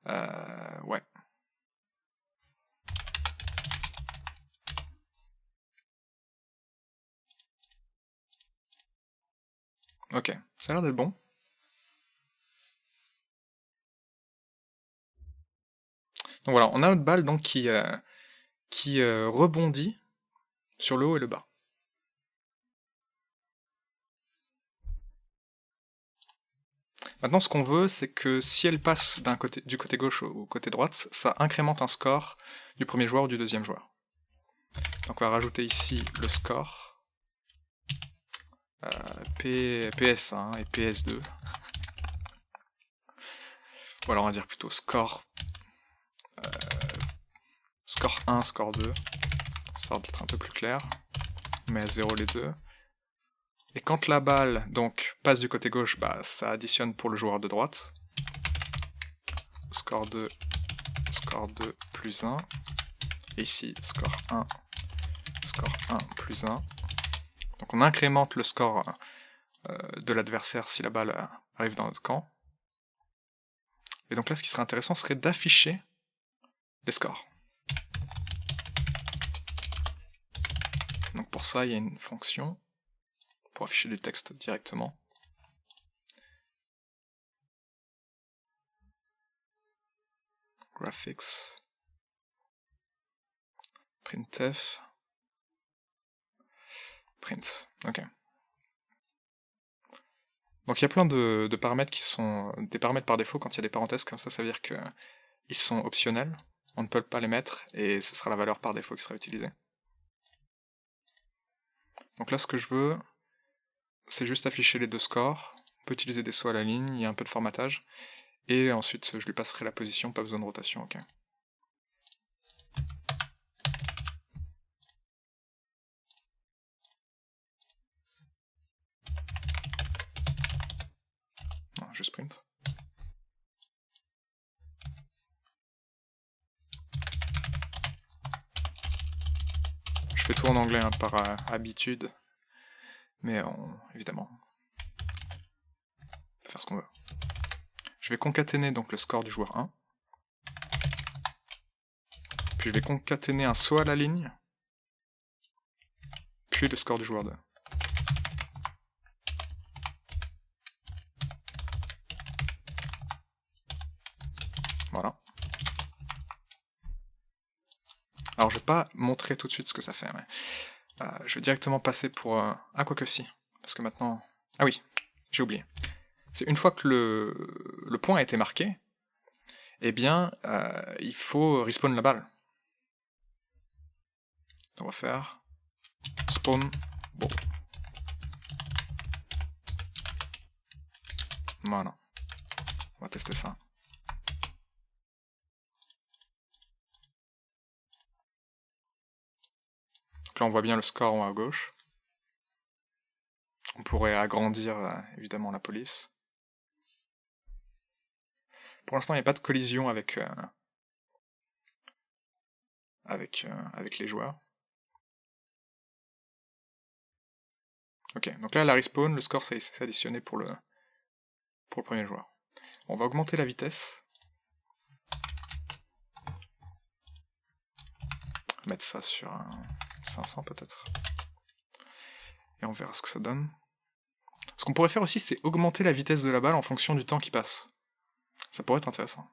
S1: Ouais. Ok, ça a l'air d'être bon. Donc voilà, on a notre balle donc qui rebondit sur le haut et le bas. Maintenant, ce qu'on veut, c'est que si elle passe du côté gauche au côté droit, ça incrémente un score du premier joueur ou du deuxième joueur. Donc on va rajouter ici le score PS1 et PS2. Ou alors on va dire plutôt score 1, score 2. Ça va être un peu plus clair. On met à 0 les deux. Et quand la balle donc passe du côté gauche, bah, ça additionne pour le joueur de droite. Score 2 plus 1. Et ici, score 1 plus 1. Donc on incrémente le score de l'adversaire si la balle arrive dans notre camp. Et donc là, ce qui serait intéressant serait d'afficher les scores. Donc pour ça, il y a une fonction pour afficher du texte directement. Graphics. Printf. Print. Ok. Donc il y a plein de paramètres qui sont des paramètres par défaut. Quand il y a des parenthèses comme ça veut dire qu'ils sont optionnels. On ne peut pas les mettre, et ce sera la valeur par défaut qui sera utilisée. Donc là, ce que je veux, c'est juste afficher les deux scores. On peut utiliser des sauts à la ligne, il y a un peu de formatage. Et ensuite, je lui passerai la position, pas besoin de rotation, ok. Non, je sprint. Je fais tout en anglais hein, par habitude, mais évidemment, on peut faire ce qu'on veut. Je vais concaténer donc le score du joueur 1, puis je vais concaténer un saut à la ligne, puis le score du joueur 2. Voilà. Alors je vais pas montrer tout de suite ce que ça fait, mais je vais directement passer pour... Ah, quoique si, parce que maintenant... Ah oui, j'ai oublié. C'est une fois que le point a été marqué, eh bien, il faut respawn la balle. On va faire spawn ball. Voilà. On va tester ça. Donc là, on voit bien le score en haut à gauche. On pourrait agrandir, évidemment, la police. Pour l'instant, il n'y a pas de collision avec les joueurs. Ok, donc là, la respawn, le score s'est additionné pour le premier joueur. On va augmenter la vitesse. Mettre ça sur 500 peut-être. Et on verra ce que ça donne. Ce qu'on pourrait faire aussi, c'est augmenter la vitesse de la balle en fonction du temps qui passe. Ça pourrait être intéressant.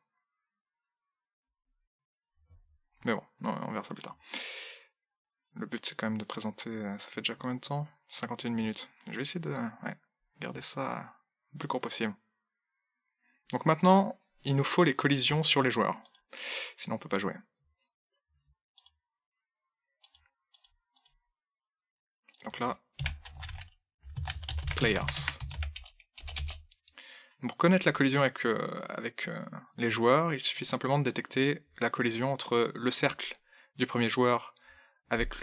S1: Mais bon, on verra ça plus tard. Le but, c'est quand même de présenter... Ça fait déjà combien de temps 51 minutes. Je vais essayer de garder ça le plus court possible. Donc maintenant, il nous faut les collisions sur les joueurs. Sinon, on peut pas jouer. Donc là, Players. Pour connaître la collision avec les joueurs, il suffit simplement de détecter la collision entre le cercle du premier joueur avec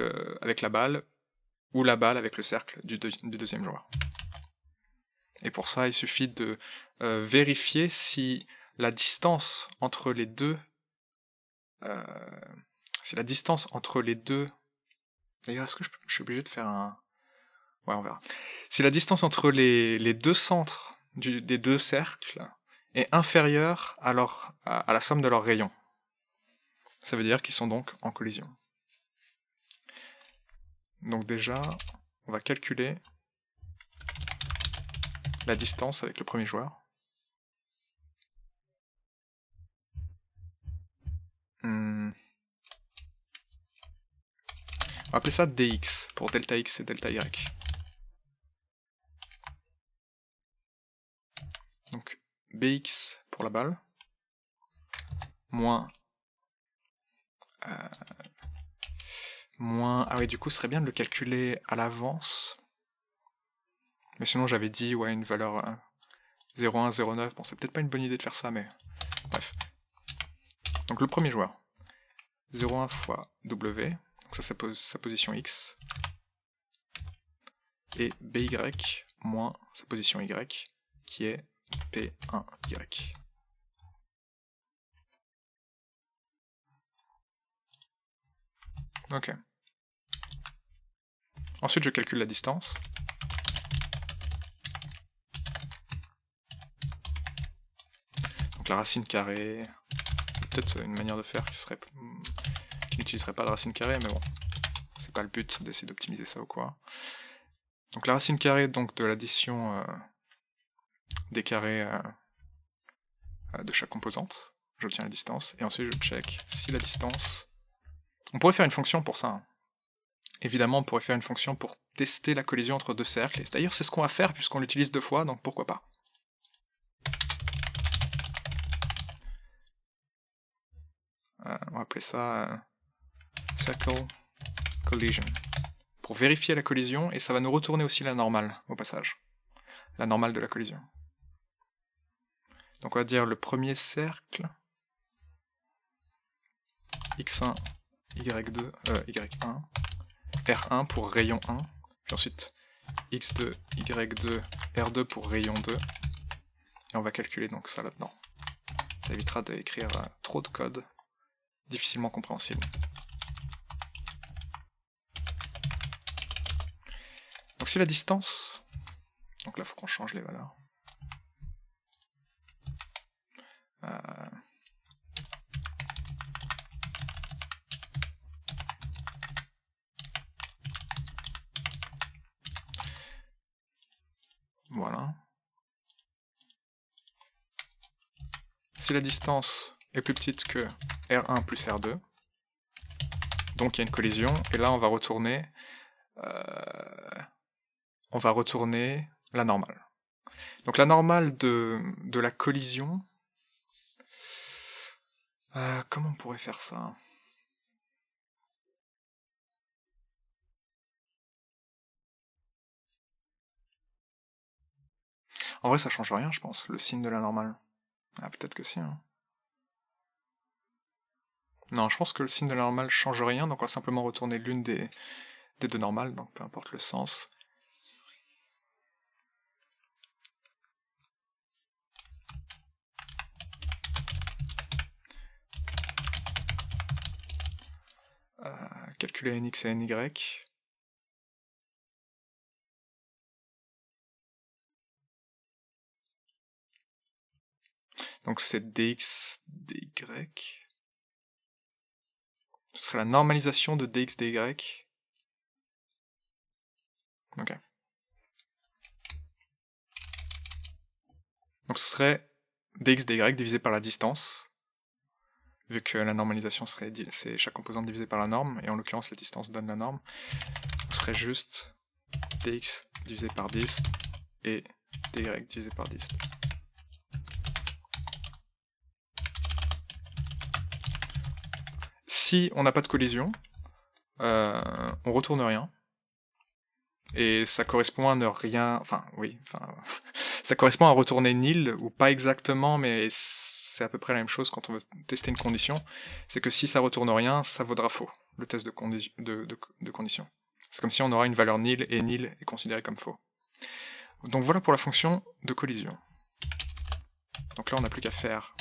S1: la balle, ou la balle avec le cercle du deuxième joueur. Et pour ça, il suffit de vérifier si la distance entre les deux... D'ailleurs, est-ce que je suis obligé de faire un... Ouais, on verra. Si la distance entre les deux centres des deux cercles est inférieure à la somme de leurs rayons. Ça veut dire qu'ils sont donc en collision. Donc déjà, on va calculer la distance avec le premier joueur. On va appeler ça dx, pour delta x et delta y. Donc bx pour la balle, moins... Ah oui, du coup, ce serait bien de le calculer à l'avance. Mais sinon, j'avais dit, ouais, une valeur 0,1, 0,9. Bon, c'est peut-être pas une bonne idée de faire ça, mais... Bref. Donc le premier joueur. 0,1 fois W, donc ça pose sa position X. Et BY moins sa position Y, qui est P1Y. Ok. Ensuite, je calcule la distance. Donc la racine carrée... Peut-être une manière de faire qui n'utiliserait pas de racine carrée, mais bon. C'est pas le but d'essayer d'optimiser ça ou quoi. Donc la racine carrée donc, de l'addition des carrés de chaque composante. J'obtiens la distance. Et ensuite, je check si la distance... On pourrait faire une fonction pour ça. Hein. Évidemment, on pourrait faire une fonction pour tester la collision entre deux cercles, et d'ailleurs c'est ce qu'on va faire puisqu'on l'utilise 2 fois, donc pourquoi pas. On va appeler ça Circle Collision. Pour vérifier la collision, et ça va nous retourner aussi la normale, au passage. La normale de la collision. Donc on va dire le premier cercle, x1, y2, y1, r1 pour rayon 1, puis ensuite x2, y2, r2 pour rayon 2, et on va calculer donc ça là-dedans. Ça évitera d'écrire trop de code difficilement compréhensible. Donc si la distance, donc là il faut qu'on change les valeurs. Voilà. Si la distance est plus petite que R1 plus R2, donc il y a une collision, et là on va retourner la normale. Donc la normale de la collision, comment on pourrait faire ça ? En vrai ça change rien je pense, le signe de la normale. Ah peut-être que si. Hein. Non, je pense que le signe de la normale change rien, donc on va simplement retourner l'une des deux normales, donc peu importe le sens. Calculer nx et ny. Donc c'est dx, dy. Ce serait la normalisation de dx, dy. Ok. Donc ce serait dx, dy divisé par la distance, vu que la normalisation serait c'est chaque composante divisée par la norme, et en l'occurrence la distance donne la norme. Ce serait juste dx divisé par dist et dy divisé par dist. Si on n'a pas de collision, on retourne rien. Et ça correspond à ne rien... ça correspond à retourner nil, ou pas exactement, mais c'est à peu près la même chose quand on veut tester une condition. C'est que si ça retourne rien, ça vaudra faux, le test de condition. C'est comme si on aura une valeur nil est considéré comme faux. Donc voilà pour la fonction de collision. Donc là on n'a plus qu'à faire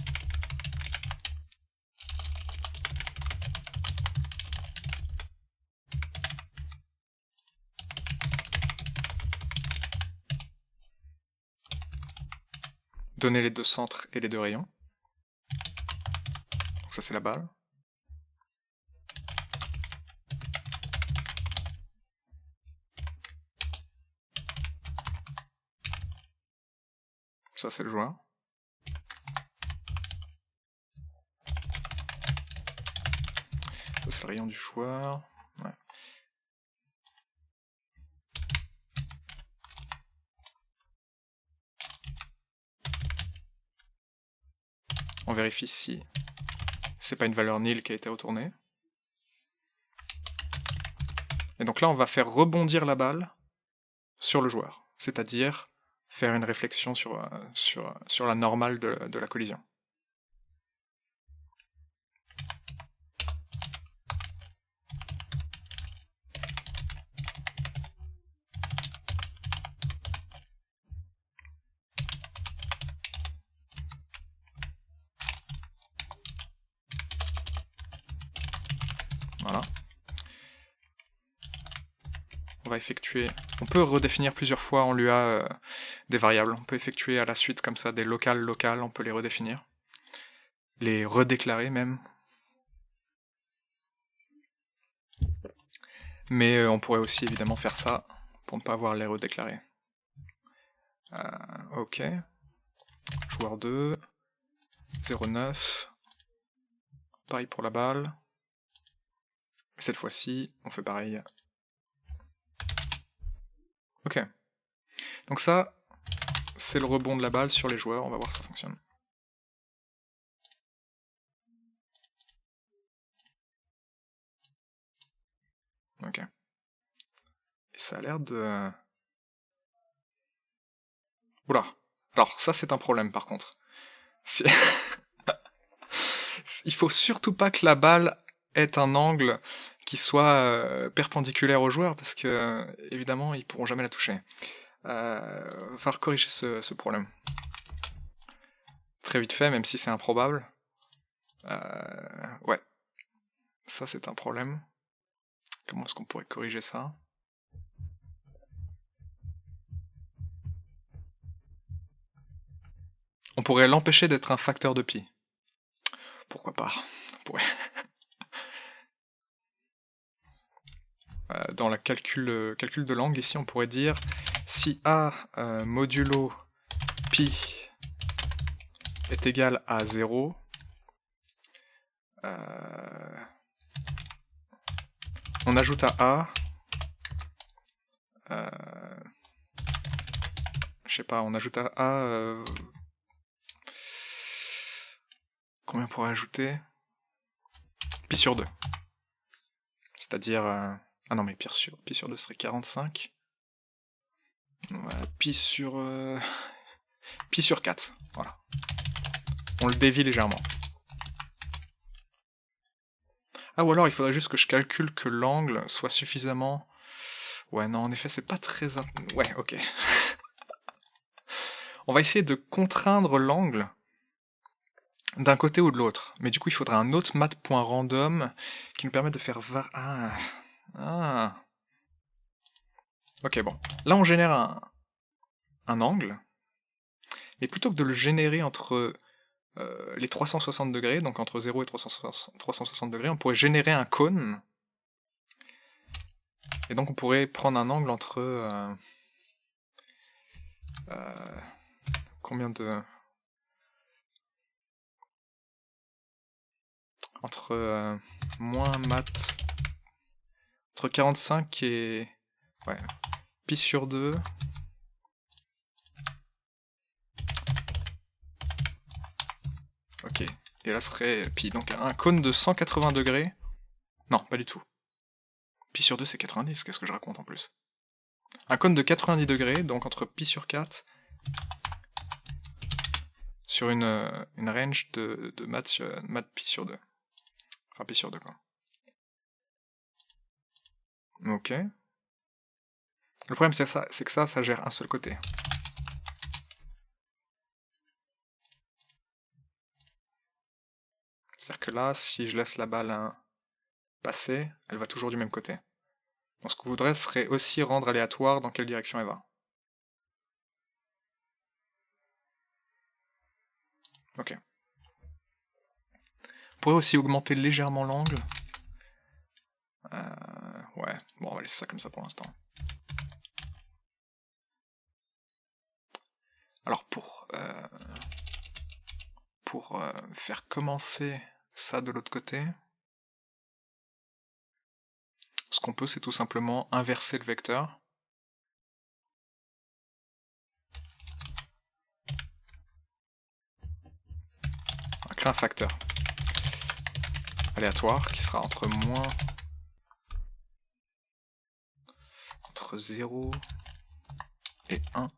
S1: donner les deux centres et les deux rayons. Donc ça c'est la balle. Ça c'est le joueur. Ça c'est le rayon du joueur. Ouais. On vérifie si c'est pas une valeur nil qui a été retournée. Et donc là on va faire rebondir la balle sur le joueur, c'est-à-dire faire une réflexion sur la normale de la collision. Voilà. On va effectuer... On peut redéfinir plusieurs fois en Lua des variables. On peut effectuer à la suite comme ça des locales, on peut les redéfinir. Les redéclarer même. Mais on pourrait aussi évidemment faire ça pour ne pas avoir les redéclarer. Ok. Joueur 2. 0,9. Pareil pour la balle. Cette fois-ci, on fait pareil Ok. Donc ça, c'est le rebond de la balle sur les joueurs, on va voir si ça fonctionne. Ok. Et ça a l'air de... Oula. Alors ça c'est un problème par contre. Il faut surtout pas que la balle ait un angle qui soit perpendiculaire aux joueurs, parce que évidemment ils pourront jamais la toucher. Va falloir corriger ce problème. Très vite fait, même si c'est improbable. Ouais. Ça c'est un problème. Comment est-ce qu'on pourrait corriger ça? On pourrait l'empêcher d'être un facteur de pi. Pourquoi pas? On pourrait... dans le calcul de l'angle, ici, on pourrait dire si A modulo pi est égal à 0, on ajoute à A, je sais pas, on ajoute à A, combien on pourrait ajouter? Pi sur 2. C'est-à-dire, ah non mais pi sur 2 serait 45. Voilà, pi sur 4, voilà. On le dévie légèrement. Ah, ou alors il faudrait juste que je calcule que l'angle soit suffisamment... Ouais, non, en effet, c'est pas très... Ouais, ok. On va essayer de contraindre l'angle d'un côté ou de l'autre. Mais du coup, il faudra un autre mat.random qui nous permet de faire... Ah. Ok, bon. Là, on génère un angle. Et plutôt que de le générer entre les 360 degrés, donc entre 0 et 360 degrés, on pourrait générer un cône. Et donc on pourrait prendre un angle entre... combien de... Entre moins mat... Entre 45 et... Ouais. Pi sur 2... Ok. Et là serait pi. Donc un cône de 180 degrés. Non, pas du tout. Pi sur 2 c'est 90, qu'est-ce que je raconte en plus? Un cône de 90 degrés, donc entre pi sur 4, sur une range de mat pi sur 2. Enfin pi sur 2 quoi. Ok. Le problème c'est que ça gère un seul côté. C'est-à-dire que là, si je laisse la balle passer, elle va toujours du même côté. Donc ce qu'on voudrait serait aussi rendre aléatoire dans quelle direction elle va. Ok. On pourrait aussi augmenter légèrement l'angle. Ouais, bon on va laisser ça comme ça pour l'instant. Alors pour faire commencer ça de l'autre côté, ce qu'on peut c'est tout simplement inverser le vecteur. On va créer un facteur aléatoire qui sera entre 0 et 1.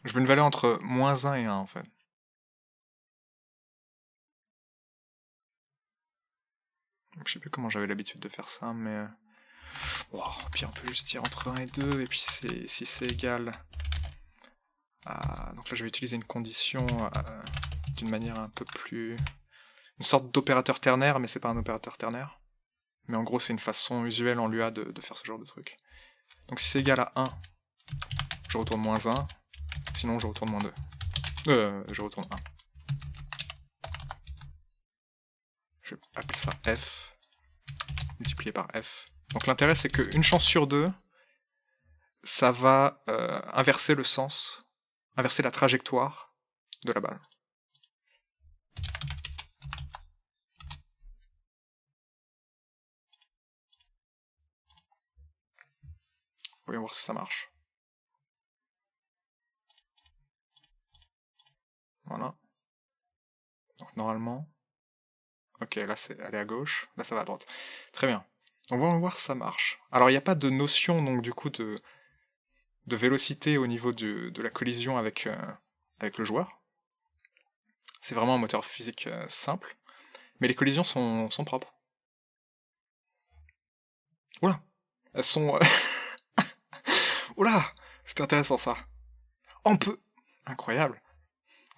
S1: Je veux une valeur entre -1 et 1 en fait. Je sais plus comment j'avais l'habitude de faire ça, mais... Wow, puis on peut juste dire entre 1 et 2, et puis si c'est égal à... Donc là je vais utiliser une condition d'une manière un peu plus... Une sorte d'opérateur ternaire, mais c'est pas un opérateur ternaire. Mais en gros c'est une façon usuelle en Lua de faire ce genre de truc. Donc si c'est égal à 1, je retourne -1, sinon je retourne -2. Je retourne 1. Je vais appeler ça f, multiplié par f. Donc l'intérêt c'est qu'une chance sur 2, ça va inverser le sens, inverser la trajectoire de la balle. Voyons voir si ça marche. Voilà. Donc normalement... Ok, là elle est à gauche, là ça va à droite. Très bien. On va voir si ça marche. Alors il n'y a pas de notion donc du coup de vélocité au niveau de la collision avec le joueur. C'est vraiment un moteur physique simple. Mais les collisions sont propres. Oula! Elles sont... Oula! C'était intéressant ça. On peut... Incroyable.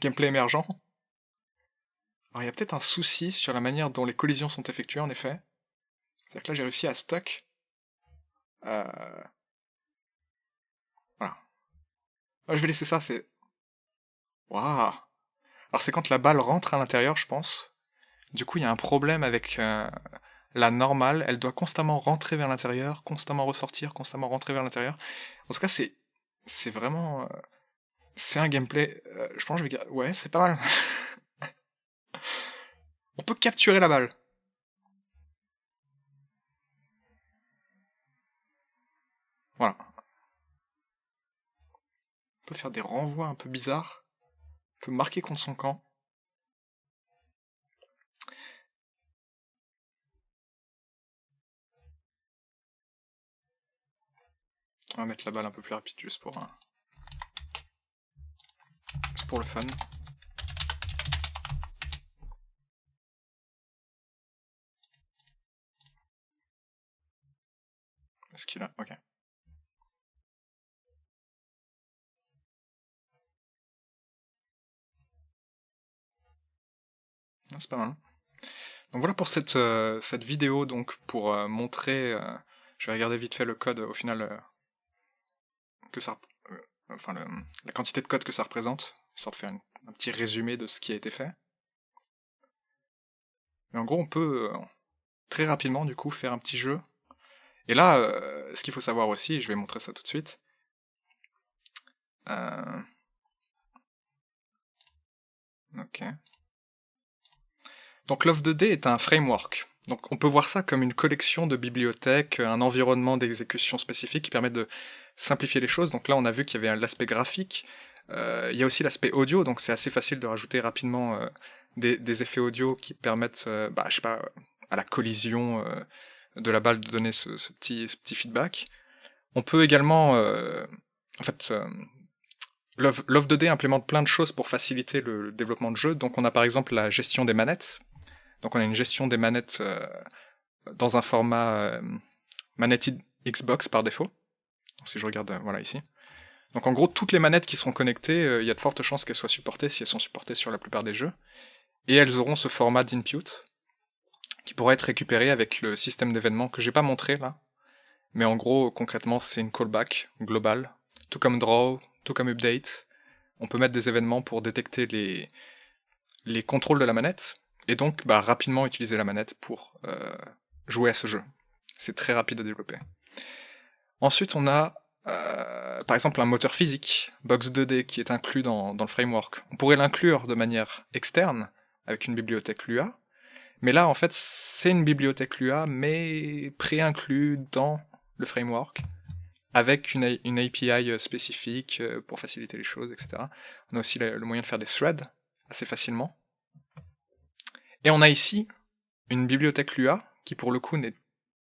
S1: Gameplay émergent. Alors il y a peut-être un souci sur la manière dont les collisions sont effectuées en effet. C'est-à-dire que là j'ai réussi à stock. Voilà. Ah, je vais laisser ça, c'est... Waouh! Alors c'est quand la balle rentre à l'intérieur, je pense. Du coup il y a un problème avec la normale. Elle doit constamment rentrer vers l'intérieur, constamment ressortir, constamment rentrer vers l'intérieur. En tout cas c'est vraiment... c'est un gameplay... je pense que je vais... Ouais, c'est pas mal. On peut capturer la balle. Voilà. On peut faire des renvois un peu bizarres. On peut marquer contre son camp. On va mettre la balle un peu plus rapide juste pour le fun. Est-ce qu'il a... Ok. C'est pas mal. Donc voilà pour cette vidéo, donc pour montrer... je vais regarder vite fait le code au final que ça... enfin la quantité de code que ça représente, histoire de faire un petit résumé de ce qui a été fait. Mais en gros on peut très rapidement du coup faire un petit jeu. Et là, ce qu'il faut savoir aussi, et je vais montrer ça tout de suite, ok. Donc Love 2D est un framework. Donc on peut voir ça comme une collection de bibliothèques, un environnement d'exécution spécifique qui permet de simplifier les choses. Donc là on a vu qu'il y avait l'aspect graphique, il y a aussi l'aspect audio, donc c'est assez facile de rajouter rapidement des effets audio qui permettent, je sais pas, à la collision de la balle de donner ce petit feedback. On peut également, en fait, Love 2D implémente plein de choses pour faciliter le développement de jeu. Donc on a par exemple la gestion des manettes. Donc on a une gestion des manettes dans un format manette Xbox par défaut. Donc si je regarde voilà ici. Donc en gros toutes les manettes qui seront connectées, il y a de fortes chances qu'elles soient supportées si elles sont supportées sur la plupart des jeux. Et elles auront ce format d'input qui pourrait être récupéré avec le système d'événements que j'ai pas montré là. Mais en gros concrètement c'est une callback globale. Tout comme draw, tout comme update. On peut mettre des événements pour détecter les contrôles de la manette. Et donc, rapidement utiliser la manette pour jouer à ce jeu. C'est très rapide à développer. Ensuite, on a, par exemple, un moteur physique, Box 2D, qui est inclus dans le framework. On pourrait l'inclure de manière externe, avec une bibliothèque Lua. Mais là, en fait, c'est une bibliothèque Lua, mais pré-inclus dans le framework, avec une API spécifique pour faciliter les choses, etc. On a aussi le moyen de faire des threads assez facilement. Et on a ici une bibliothèque Lua, qui pour le coup n'est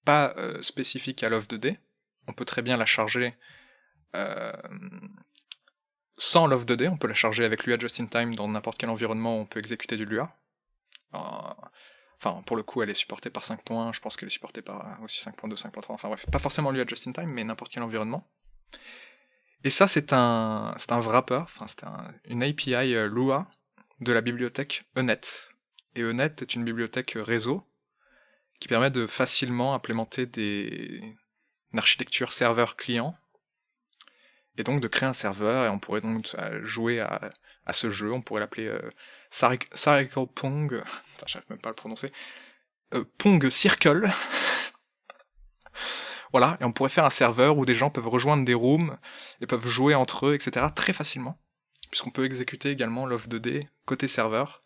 S1: pas spécifique à Love 2D. On peut très bien la charger sans Love 2D, on peut la charger avec Lua Just in Time dans n'importe quel environnement où on peut exécuter du Lua. Enfin, pour le coup, elle est supportée par 5.1, je pense qu'elle est supportée par aussi 5.2, 5.3, enfin bref, pas forcément Lua Just in Time, mais n'importe quel environnement. Et ça, c'est un wrapper, enfin c'est une API Lua de la bibliothèque Enet. Et Enet est une bibliothèque réseau qui permet de facilement implémenter une architecture serveur-client, et donc de créer un serveur, et on pourrait donc jouer à ce jeu, on pourrait l'appeler Circle Pong, j'arrive même pas à le prononcer, Pong Circle, voilà, et on pourrait faire un serveur où des gens peuvent rejoindre des rooms, et peuvent jouer entre eux, etc., très facilement, puisqu'on peut exécuter également Love 2D côté serveur,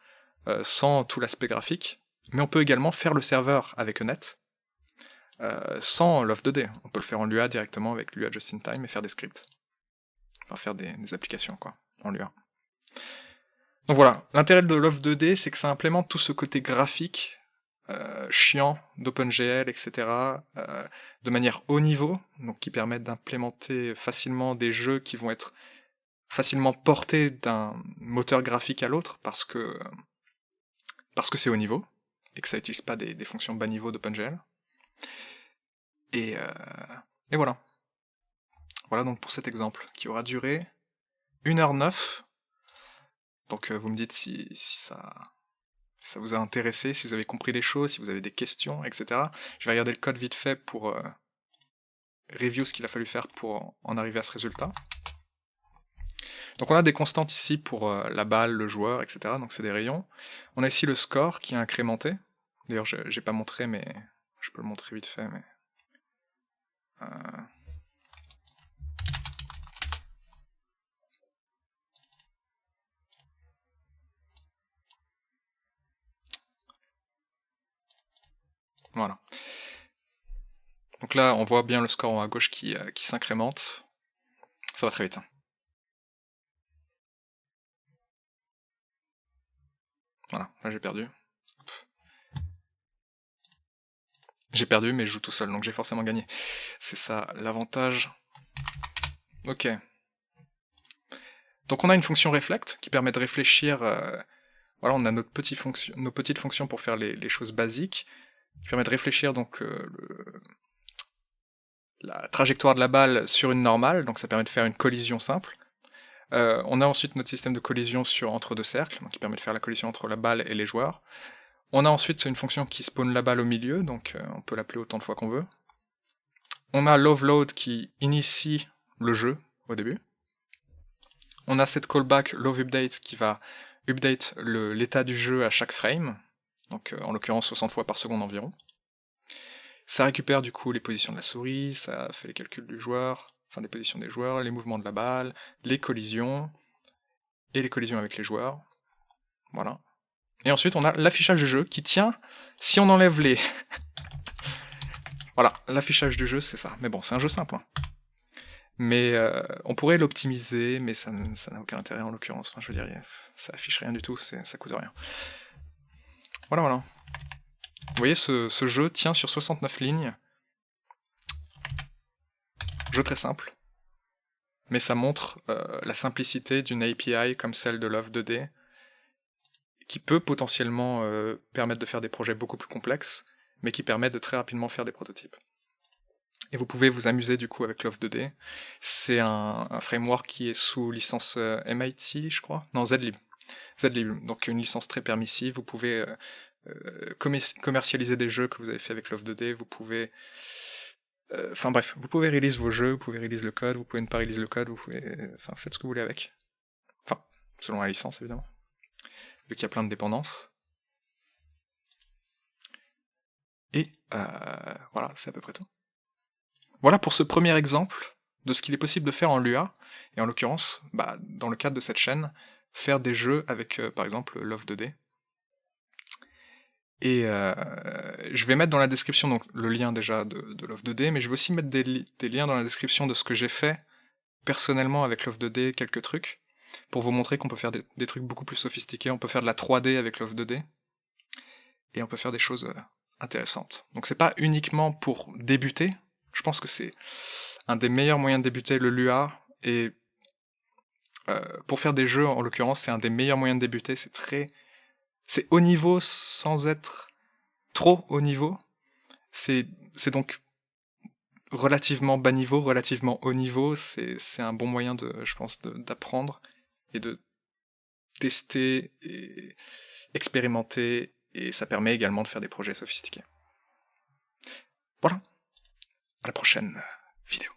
S1: sans tout l'aspect graphique, mais on peut également faire le serveur avec Enet, sans Love2D. On peut le faire en Lua directement avec Lua Just in Time et faire des scripts. Enfin, faire des applications, quoi, en Lua. Donc voilà, l'intérêt de Love2D, c'est que ça implémente tout ce côté graphique, chiant, d'OpenGL, etc., de manière haut niveau, donc qui permettent d'implémenter facilement des jeux qui vont être facilement portés d'un moteur graphique à l'autre, parce que c'est haut niveau, et que ça n'utilise pas des fonctions bas niveau d'OpenGL. Et voilà. Voilà donc pour cet exemple, qui aura duré 1h09. Donc vous me dites si ça vous a intéressé, si vous avez compris des choses, si vous avez des questions, etc. Je vais regarder le code vite fait pour review ce qu'il a fallu faire pour en arriver à ce résultat. Donc on a des constantes ici pour la balle, le joueur, etc. Donc c'est des rayons. On a ici le score qui est incrémenté. D'ailleurs j'ai pas montré, mais je peux le montrer vite fait. Mais voilà. Donc là, on voit bien le score en haut à gauche qui s'incrémente. Ça va très vite. Voilà, là j'ai perdu. J'ai perdu, mais je joue tout seul, donc j'ai forcément gagné. C'est ça l'avantage. Ok. Donc on a une fonction reflect qui permet de réfléchir. Voilà, on a nos petites fonctions pour faire les choses basiques, qui permet de réfléchir donc la trajectoire de la balle sur une normale, donc ça permet de faire une collision simple. On a ensuite notre système de collision entre deux cercles, donc qui permet de faire la collision entre la balle et les joueurs. On a ensuite une fonction qui spawn la balle au milieu, donc on peut l'appeler autant de fois qu'on veut. On a loveLoad qui initie le jeu au début. On a cette callback loveUpdate qui va update l'état du jeu à chaque frame, donc en l'occurrence 60 fois par seconde environ. Ça récupère du coup les positions de la souris, ça fait les calculs du joueur, enfin des positions des joueurs, les mouvements de la balle, les collisions, et les collisions avec les joueurs. Voilà. Et ensuite on a l'affichage du jeu qui tient si on enlève les... Voilà, l'affichage du jeu c'est ça. Mais bon, c'est un jeu simple. Hein. Mais on pourrait l'optimiser, mais ça n'a aucun intérêt en l'occurrence. Enfin, je veux dire, ça affiche rien du tout, ça coûte rien. Voilà. Vous voyez, ce jeu tient sur 69 lignes. Jeu très simple. Mais ça montre la simplicité d'une API comme celle de Love2D, qui peut potentiellement permettre de faire des projets beaucoup plus complexes, mais qui permet de très rapidement faire des prototypes. Et vous pouvez vous amuser du coup avec Love2D. C'est un framework qui est sous licence MIT, je crois. Non, Zlib. Zlib, donc une licence très permissive. Vous pouvez commercialiser des jeux que vous avez fait avec Love2D. Vous pouvez... Enfin bref, vous pouvez release vos jeux, vous pouvez release le code, vous pouvez ne pas release le code, vous pouvez... Enfin, faites ce que vous voulez avec. Enfin, selon la licence, évidemment. Vu qu'il y a plein de dépendances. Et voilà, c'est à peu près tout. Voilà pour ce premier exemple de ce qu'il est possible de faire en Lua, et en l'occurrence, dans le cadre de cette chaîne, faire des jeux avec, par exemple, Love2D. Et je vais mettre dans la description donc, le lien déjà de Love2D, mais je vais aussi mettre des liens dans la description de ce que j'ai fait personnellement avec Love2D, quelques trucs, pour vous montrer qu'on peut faire des trucs beaucoup plus sophistiqués, on peut faire de la 3D avec Love2D, et on peut faire des choses intéressantes. Donc c'est pas uniquement pour débuter, je pense que c'est un des meilleurs moyens de débuter le Lua, et pour faire des jeux, en l'occurrence, c'est un des meilleurs moyens de débuter, c'est haut niveau sans être trop haut niveau, c'est donc relativement bas niveau, relativement haut niveau, c'est un bon moyen je pense, d'apprendre, et de tester, et expérimenter, et ça permet également de faire des projets sophistiqués. Voilà, à la prochaine vidéo.